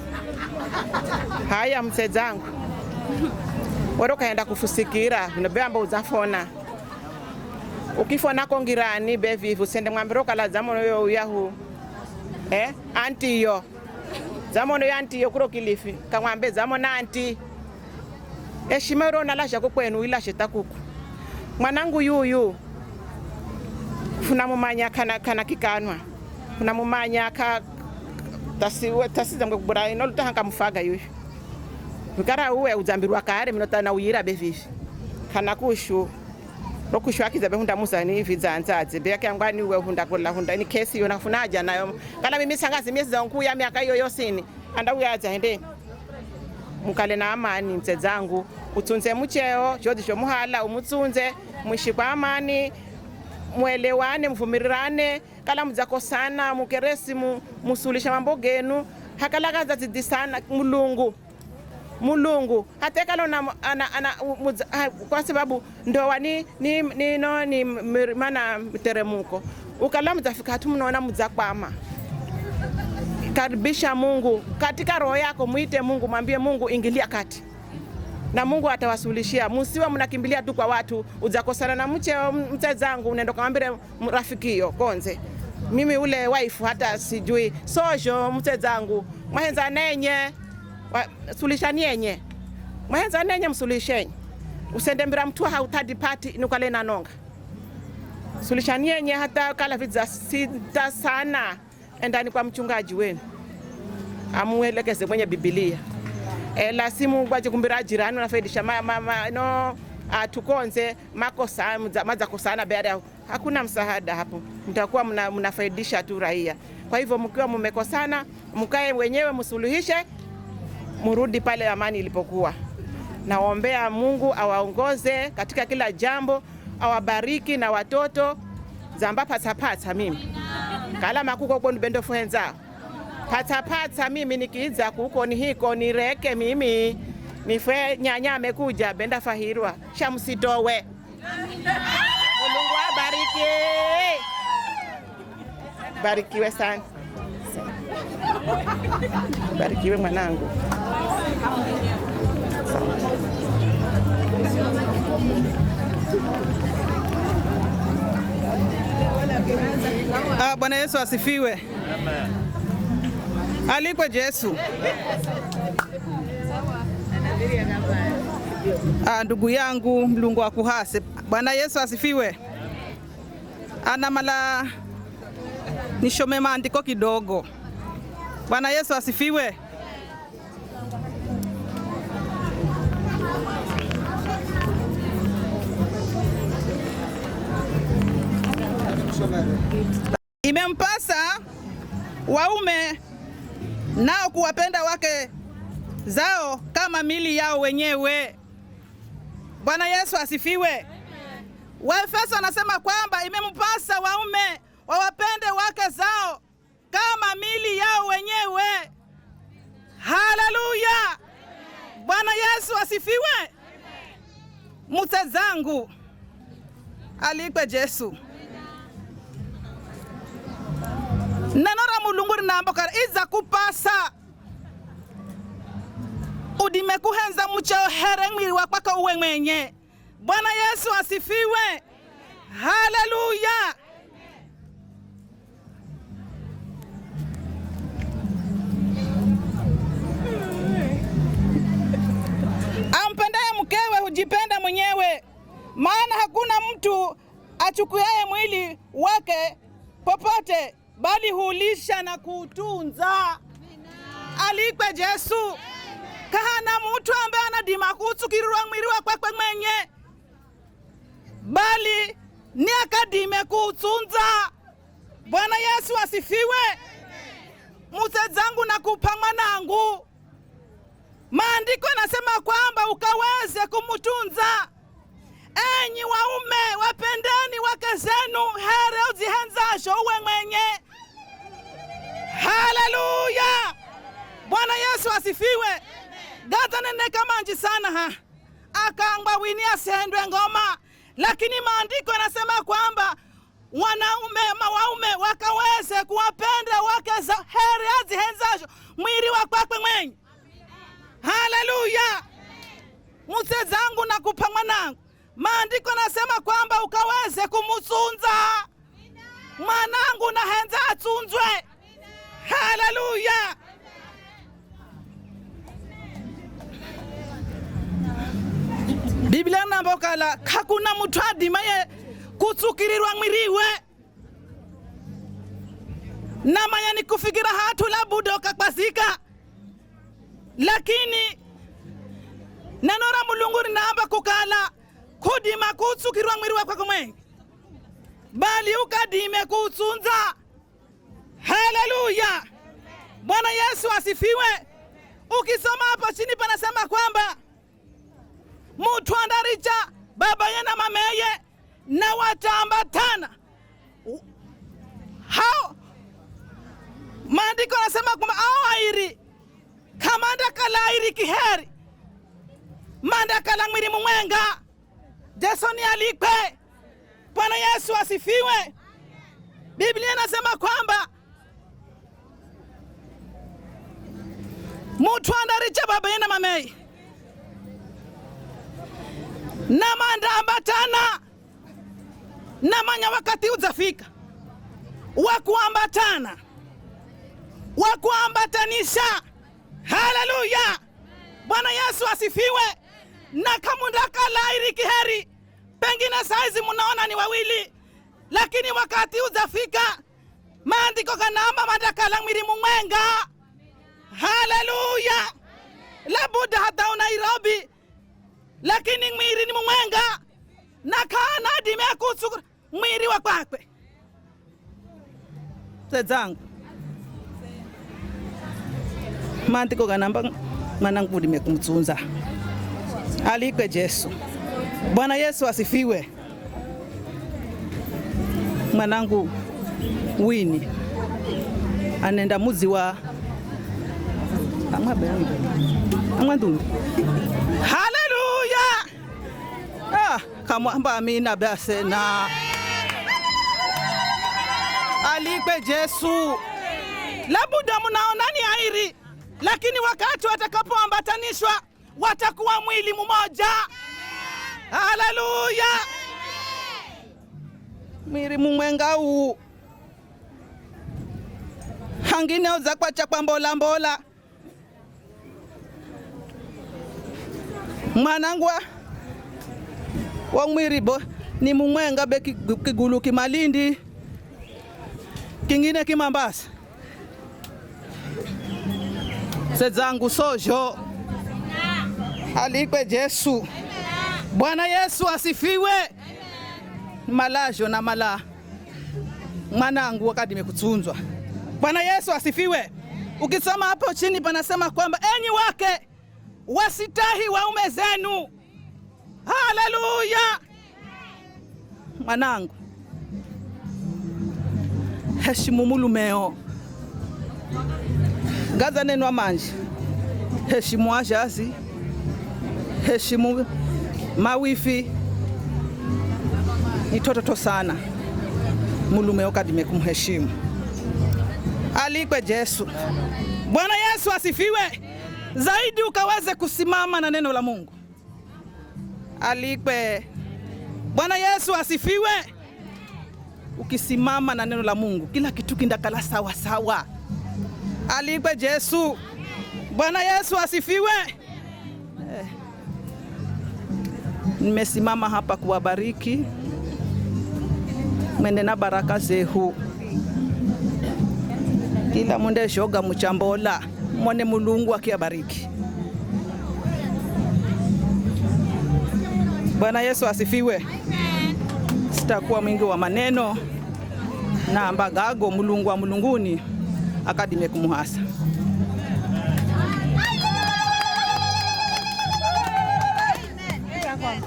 [SPEAKER 14] haya msezangu waro kaenda kufusikira unabamba uzafona ukifona kongirani bevivu sende mwambiro kala zamono yo yahu anti yo zamono ya anti yo kuro Kilifi kamwambe zamono anti heshimero nalasha kwenu ila shetakuku mwanangu yuyu funamumanya kana kikanwa funamumanya tasiza ngokubura ino lutahanga mufaga yuyu ukara uwe uzambirwa kare minota na uyira bevivi kana kushu rokushu akiza behunda musa ni vizanzaze be yakangwani uwe hunda ni kesi yona funaja nayo kala mimi sangazi miezi za nkuya miaka hiyo yosini anda uyaza ende mukale na amani msezangu utunze mucheo jodi jo muhala umutsunze mwishi kwa amani mwelewane mvumirirane kala muzakosana mukeresi musulisha mambo genu hakalagaza zidisana mulungu hata kala kwa sababu ndoa ni mana mteremuko ukala muzafika hatu mnaona muzakwama karibisha Mungu katika roho yako muite Mungu mwambie Mungu ingilia kati na Mungu atawasuluhishia. Msiwe mnakimbilia tu kwa watu, ujakosana na mche zangu unaenda kumwambia rafikio konze. Mimi ule wife hata sijui sojo mche zangu mwenza nenye sulishanienye mwenza nenye msulishenye usende mbira mtu hautadi party nukale na nonga sulishanienye hata kala viza sita sana endani kwa mchungaji wenu amuelekeze kwenye Biblia. La simu kwaje kumbira jirani unafaidisha no tukonze makosa maza kosana baada hakuna msaada hapo, mtakuwa mnafaidisha tu raia. Kwa hivyo mkiwa mmekosana mkae wenyewe msuluhishe, murudi pale amani ilipokuwa. Naombea Mungu awaongoze katika kila jambo, awabariki na watoto zamba patapata mimi kala makuko kwa bendo fuenza patapata mimi nikiiza kuko ni hiko nireke mimi nife nyanya amekuja benda fahirwa shamsitowe. Mungu abariki. Barikiwe sana. Barikiwe mwanangu.
[SPEAKER 13] Bwana Yesu asifiwe.
[SPEAKER 7] Amen.
[SPEAKER 13] Alikwe Yesu. Ndugu yangu Mlungu akuhase. Bwana Yesu asifiwe. Ana mala nishome maandiko kidogo. Bwana Yesu asifiwe. Imempasa waume nao kuwapenda wake zao kama mili yao wenyewe. Bwana Yesu asifiwe. Waefeso anasema kwamba imempasa waume wawapende wake zao kama mili yao wenyewe. Haleluya. Bwana Yesu asifiwe. Mute zangu alikwe Yesu. Neno la Mulungu linambokara iza kupasa udime kuhenza mchao here mwili wakwaka uwe mwenye. Bwana Yesu asifiwe. Haleluya. Ampendaye mkewe hujipenda mwenyewe, maana hakuna mtu achukuaye mwili wake popote, bali hulisha na kuutunza. Alikwe Yesu. Kahana mtu ambaye anadima kutsukirwa mwili wakwe mwenye, bali ni akadime kuutunza. Bwana Yesu asifiwe. Muse zangu na kupa mwanangu, maandiko yanasema kwamba ukaweze kumutunza. Enyi waume wapendeni wake zenu here uzihenzasho uwe mwenye. Haleluya. Bwana Yesu asifiwe. Gata nene kamanji sana akangwa wini asendwe ngoma, lakini maandiko yanasema kwamba waume wakaweze kuwapenda wake za here azihenzasho mwili wakwakwe mwenye. Haleluya. Muse zangu na kupa mwanangu, maandiko nasema kwamba ukaweze kumutunza mwanangu na henza atunzwe. Haleluya. Biblia nambokala hakuna mtu adimaye kutsukirirwa mwiriwe na maya ni kufikira hatu la budoka kwasika, lakini neno la Mulungu linaamba kukala kudima kutsukirwa mwiriwe kwa kumwengi, bali ukadime kutunza. Haleluya. Bwana Yesu asifiwe. Ukisoma hapo chini panasema kwamba mtu andaricha baba ye na mameye na watambatana. Hao maandiko yanasema kwamba awairi kamanda kalairi kiheri manda kala mwiri mumwenga. Jesoni alikwe. Bwana Yesu asifiwe. Biblia inasema kwamba mtu andaricha baba ye na mameye na mandaambatana na manya wakati uzafika wakuambatana wakuambatanisha. Haleluya, Bwana Yesu asifiwe. Na kamundaka lairi kiheri, pengine saizi munaona ni wawili, lakini wakati uzafika maandiko kanamba madakala mwiri mumwenga. Haleluya, labuda hata Nairobi, lakini mwiri ni mumwenga na kana dime kusu mwiri wa kwakwe. Sezangu maandiko kanamba mwanangu dime kumtunza. Alikwe Yesu. Bwana Yesu asifiwe. Mwanangu Wini anenda muzi wa Amwandu. Haleluya. Kamwamba amina basi na alikwe Yesu. Labuda munaonani airi, lakini wakati watakapoambatanishwa watakuwa mwili mmoja. Haleluya. Mwili mumwenga huu hangine oza kwa chakwa mbola mbola. Mwanangu wa mwili bo ni mumwenga be kigulu kimalindi kingine kimambasa. Sezangu sojo. Alikwe Yesu. Bwana Yesu asifiwe. Malajo na mala mwanangu wakati nimekutunzwa. Bwana Yesu asifiwe. Ukisoma hapo chini panasema kwamba enyi wake wasitahi waume zenu. Haleluya. Mwanangu, heshimu mulumeo. Gaza neno manje. Heshimu ajazi. Heshimu mawifi. Ni tototo sana. Mulumeo kadime kumheshimu. Alikwe Yesu. Bwana Yesu asifiwe. Zaidi ukaweze kusimama na neno la Mungu. Alikwe. Bwana Yesu asifiwe. Ukisimama na neno la Mungu, kila kitu kindakala sawa sawa. Alikwe Yesu. Bwana Yesu asifiwe. Nimesimama hapa kuwabariki. Mwende na baraka zehu. Kila munde shoga mchambola. Mwone Mulungu akiabariki. Bwana Yesu asifiwe. Sitakuwa mwingi wa maneno na mbagago Mulungu wa mulunguni akadime kumuhasa.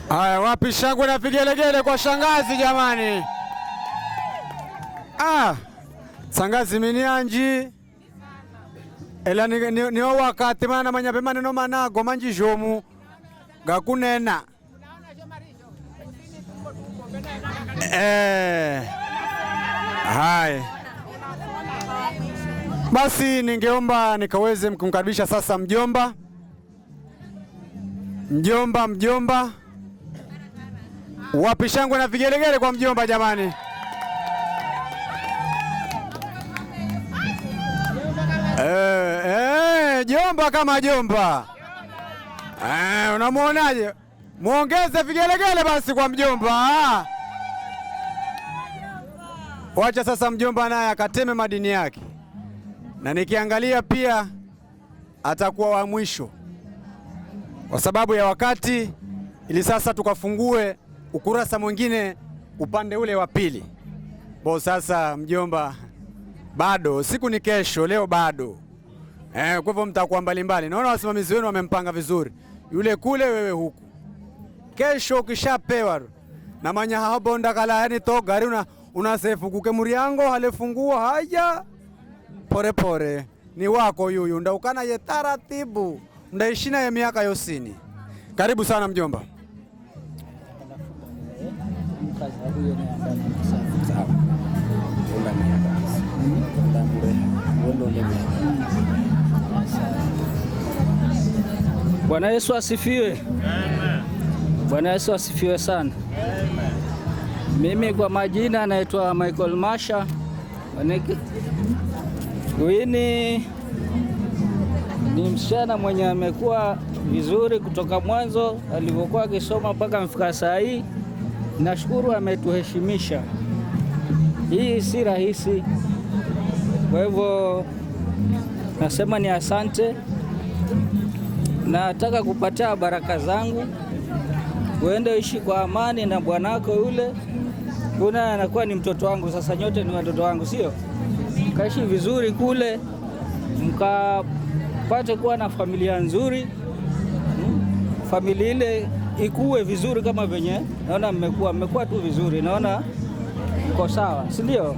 [SPEAKER 6] Haya, wapi shangwe na vigelegele kwa shangazi jamani? Shangazi minianji ela ni wakati mana manyape maneno manago manjijomu gakunena. Hai. Basi ningeomba nikaweze kumkaribisha sasa mjomba. Mjomba. Wapi shangwe na vigelegele kwa mjomba jamani? Jomba kama jomba. Unamuonaje? Muongeze vigelegele basi kwa mjomba. Wacha sasa mjomba naye akateme madini yake. Na nikiangalia pia atakuwa wa mwisho kwa sababu ya wakati, ili sasa tukafungue ukurasa mwingine upande ule wa pili. Bo sasa mjomba, bado siku ni kesho, leo bado. Kwa hivyo mtakuwa mbalimbali. Naona wasimamizi wenu wamempanga vizuri. Yule kule, wewe huku. Kesho ukishapewa na manya hapo ndakala yani to gari unasefu kuke muriango halefungua haja pore ni wako yuyu ndaukana ye taratibu ndaishina ya miaka yosini. Karibu sana mjomba.
[SPEAKER 15] Bwana Yesu asifiwe. Bwana Yesu asifiwe sana. Mimi kwa majina naitwa Michael Masha. Wini ni msichana mwenye amekuwa vizuri kutoka mwanzo alivyokuwa akisoma mpaka mfika saa hii. Nashukuru ametuheshimisha. Hii si rahisi. Kwa hivyo nasema ni asante. Nataka kupatia baraka zangu. Uende ishi kwa amani na bwanako yule. Kuna anakuwa ni mtoto wangu, sasa nyote ni watoto wangu, sio? Kaishi vizuri kule, mkapate kuwa na familia nzuri. Familia ile ikuwe vizuri kama venye naona mmekuwa tu vizuri. Naona mko sawa, si ndio?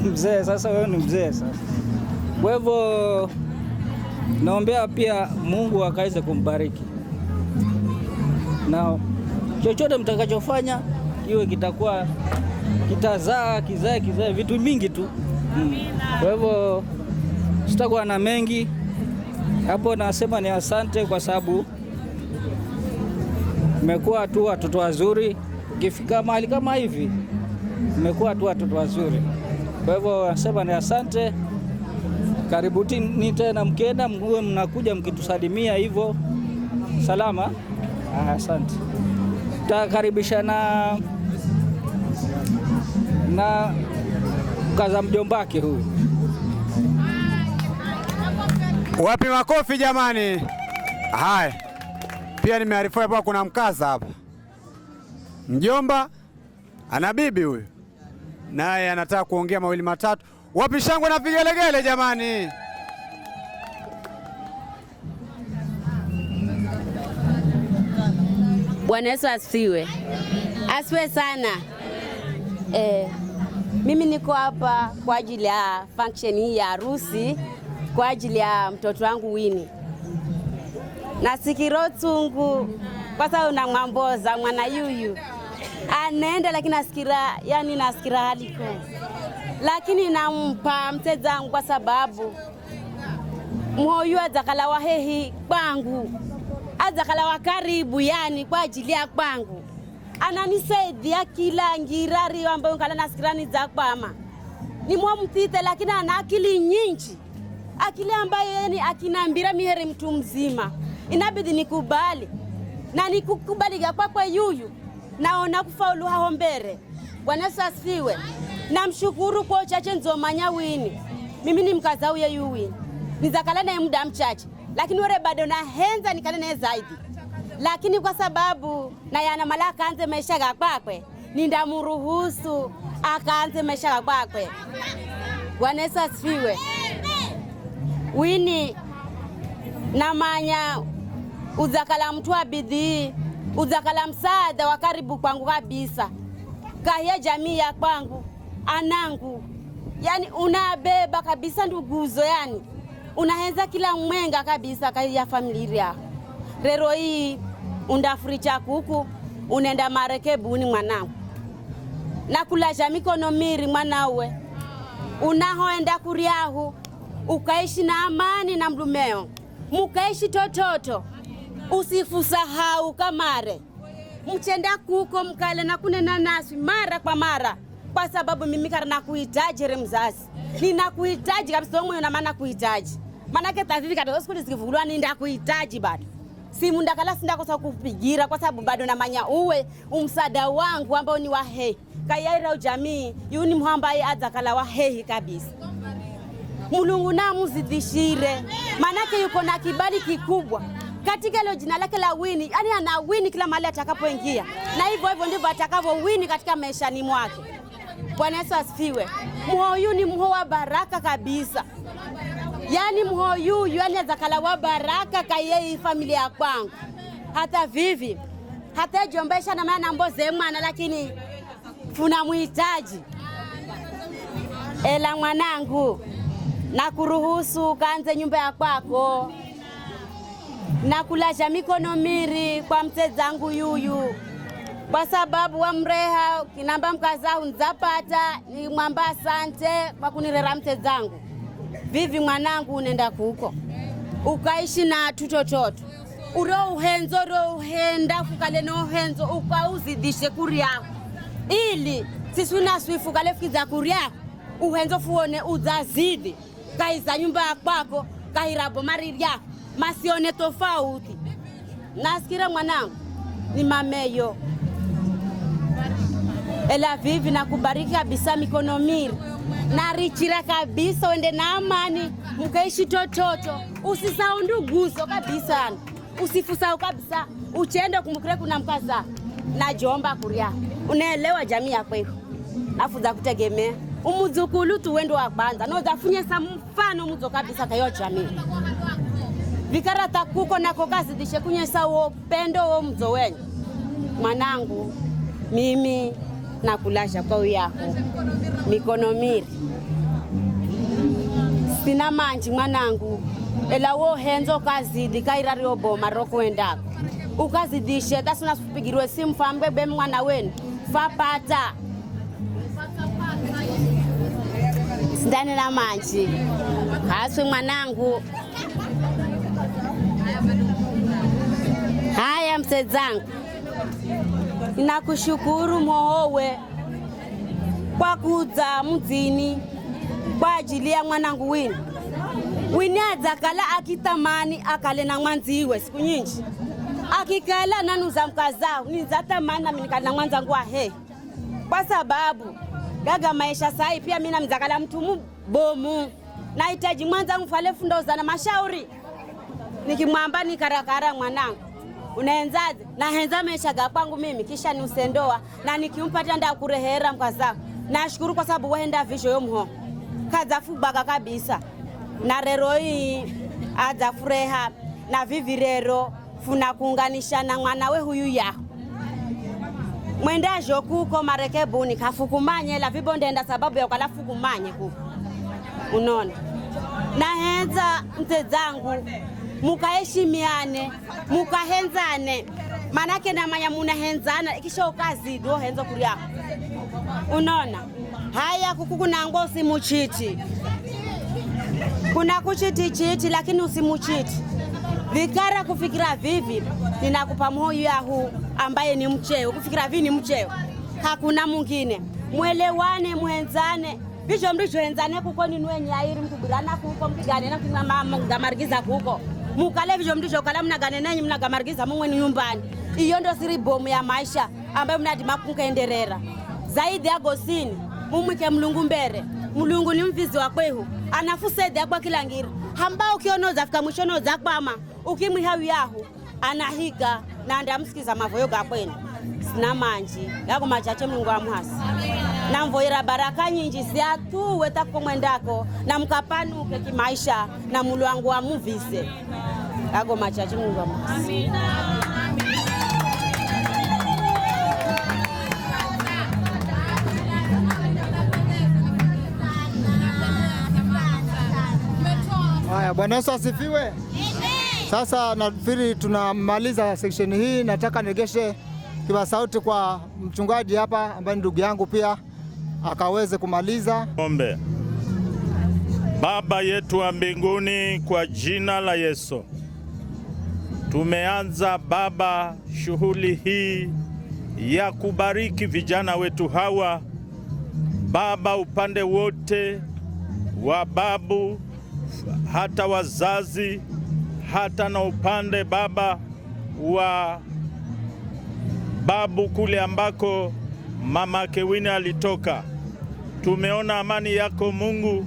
[SPEAKER 15] Mzee sasa, wewe ni mzee sasa. Kwa hivyo naombea pia Mungu akaweze kumbariki. Na chochote mtakachofanya iwe kitakuwa kitazaa kizae vitu mingi tu. Kwa hivyo sitakuwa na mengi hapo, nasema ni asante kwa sababu mmekuwa tu watoto wazuri. Ukifika mahali kama hivi mmekuwa tu watoto wazuri. Kwa hivyo nasema ni asante. Karibuni tena, mkienda mwe mnakuja mkitusalimia hivyo salama. Asante. Tutakaribisha na kaza mjombake huyu.
[SPEAKER 6] Wapi makofi jamani? Haya. Pia nimearifiwa hapa kuna mkaza hapa. Mjomba ana bibi huyu. Naye anataka kuongea mawili matatu. Wapi shangwe na vigelegele jamani?
[SPEAKER 16] Bwana Yesu asifiwe. Asifiwe sana. Mimi niko hapa kwa ajili ya function hii ya harusi kwa ajili ya mtoto wangu Wini. Nasikiro tungu kwa sababu na mwamboza mwana yuyu. Anaenda lakini nasikira haliko. Lakini nampa mteja wangu kwa sababu moyo azakala wahehi kwangu. Azakala wa karibu kwa ajili ya kwangu. Ananisaidia kila ngirari ambayo nkala nasikirani za kwama. Ni mwamtite lakini ana akili nyingi. Akili ambayo akinambira mihere mtu mzima. Inabidi nikubali. Na nikukubali kwa yuyu. Naona kufaulu hao mbere. Bwana Yesu asifiwe. Namshukuru kwa uchache nzomanya Wini. Mimi ni mkaza huyo Wini. Nizakala naye muda mchache. Lakini wale bado na henza nikale naye zaidi. Lakini kwa sababu na yana malaka anze maisha ya kwakwe, nindamuruhusu akaanze maisha ya kwakwe. Bwana Yesu asifiwe. Wini namanya uzakala mtu wa bidii, uzakala msaada wa karibu kwangu kabisa. Kahia jamii ya kwangu, anangu. Yani unabeba kabisa nduguzo yani. Unahenza kila mwenga kabisa kahia familia. Rero hii undafuricha kuku, unenda marekebuni mwanangu. Na kulaja mikono miri mwanawe. Unahoenda kuriahu, ukaishi na amani na mlumeo. Mukaishi tototo, usifusahau kamare. Mchenda kuko mkale na kunena nasi mara kwa mara. Kwa sababu mimi karana kuhitaji mzazi. Ninakuhitaji kabisa wewe na maana kuhitaji. Manake tazidi katika siku zikivulwa nindakuhitaji bado. Simu ndakala sindakosa kupigira kwa sababu bado namanya uwe umsada wangu ambao ni wahehi. Kayaira ujamii yuni muhambaye azakala wahehi kabisa. Mulungu na muzidishire. Manake yuko na kibali kikubwa. Katika hilo jina lake la Wini, yani ana Wini kila mahali atakapoingia. Na hivyo ndivyo atakavyo Wini katika maishani mwake. Bwana Yesu asifiwe. Mhoyu ni mho wa baraka kabisa. Yani mhoyu yani azakala wa baraka kayei familia ya kwangu. Hata vivi hata jombesha na maana mboze mwana lakini tunamuhitaji. Ela mwanangu, na kuruhusu kaanze nyumba ya kwako. Na kulaja mikono miri kwa mtezangu yuyu. Kwa sababu wa mreha kinamba mkazao nzapata ni mwamba asante kwa kunirera mtezangu. Vivi mwanangu unenda kuko. Ukaishi na tutototo. uro uhenzo ro uhenda fukale no uhenzo ukauzidishe kuriako ili sisi unaswifu kale fikiza kuriako uhenzo fuone uzazidi kaiza nyumba yakwako kahirabo mariri yako masione tofauti. Nasikira mwanangu ni mameyo ela vivi na kubariki kabisa mikono miri na richira kabisa wende na amani mkaishi tototo usisahau nduguzo kabisa usifusahau kabisa uchende kumukire kuna mkaza na jomba kuria unaelewa jamii yako hiyo nafuza kutegemea umuzukulu tuwendo wa kwanza no zafunye sa mfano muzo kabisa kayo jamii vikarata kuko nako kazi dishe kunyesa upendo wo mzo wenyu mwanangu mimi nakulasha kwa yako mikono miri sina manji mwanangu ela wo henzo kazidi kairari oboma roko endako ukazidishe tasuna supigirwe simu fambe be mwana wenu fapata ndani na manji haswe mwanangu. Haya msezangu ninakushukuru mohowe kwa kuza mzini kwa ajili ya mwanangu wini adzakala akitamani akale na mwanziwe siku nyingi akikala nanuza mkazao nizatamani nami nikale na mwanzangu ahe kwa sababu gaga maisha sai pia mimi namzakala mtu bomu nahitaji mwanzangu fale fundoza na mashauri nikimwamba nikarakara mwanangu unaenzaje na henza maisha kwangu mimi kisha ni usendoa na nikimpata nda kurehera mkazao nashukuru kwa sababu waenda visho yomho kazafu baga kabisa na rero hii azafureha na vivirero funa kuunganisha na mwana we huyu ya mwenda jokuko marekebuni kafukumanye la vibondenda sababu ya kalafukumanye huko unaona na henza mtezangu mukaheshimiane mukahenzane manake na manya munahenzana ikisha ukazi do henzo kuria unaona haya kukuna ngosi muchiti kuna kuchiti chiti lakini usimuchiti vikara kufikira vivi ninakupa moyo yahu ambaye ni mcheo kufikira vivi ni mcheo hakuna mwingine mwelewane muhenzane visho mrisho henzane kuko ni nwenye airi mkubirana kuko mkigane na kuna mama ngamargiza kuko mukale visho mrisho kala mnagane nanyi mnagamargiza mumwe ni nyumbani iyo ndo siri bomu ya maisha ambayo mnadima kunkaenderera zaidi ya gosini mumwike mlungu mbere mulungu ni mvizi wa kwehu anafusede akwa kila ngira hamba ukionoza fika mwishonoza kwama ukimwihawi yahu anahiga na ndamsikiza mavoyo gakwenu sina manji yako machache Mungu amhasi na mvoira baraka nyingi siatu weta kumwendako na mkapanuke kimaisha na mulu wangu wa muvise yako machache Mungu amhasi.
[SPEAKER 4] Haya, Bwana Yesu asifiwe. Sasa nafikiri tunamaliza section hii, nataka nigeshe kiba sauti kwa mchungaji hapa ambaye ndugu yangu pia akaweze kumaliza.
[SPEAKER 7] Ombe. Baba yetu wa mbinguni, kwa jina la Yesu tumeanza Baba shughuli hii ya kubariki vijana wetu hawa Baba, upande wote wa babu hata wazazi hata na upande Baba wa babu kule ambako mama Kewini alitoka. Tumeona amani yako Mungu,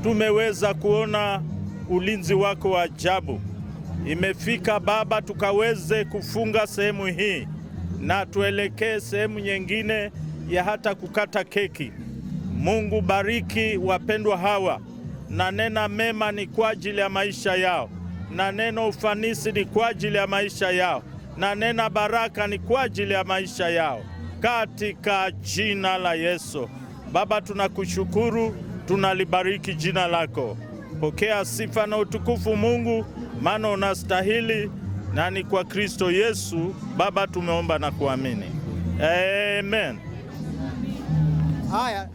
[SPEAKER 7] tumeweza kuona ulinzi wako wa ajabu. Imefika Baba tukaweze kufunga sehemu hii na tuelekee sehemu nyingine ya hata kukata keki. Mungu bariki wapendwa hawa, na nena mema ni kwa ajili ya maisha yao, na neno ufanisi ni kwa ajili ya maisha yao, na nena baraka ni kwa ajili ya maisha yao, katika jina la Yesu. Baba, tunakushukuru, tunalibariki jina lako. Pokea sifa na utukufu Mungu, maana unastahili, na ni kwa Kristo Yesu Baba tumeomba na kuamini. Amen.
[SPEAKER 4] Haya.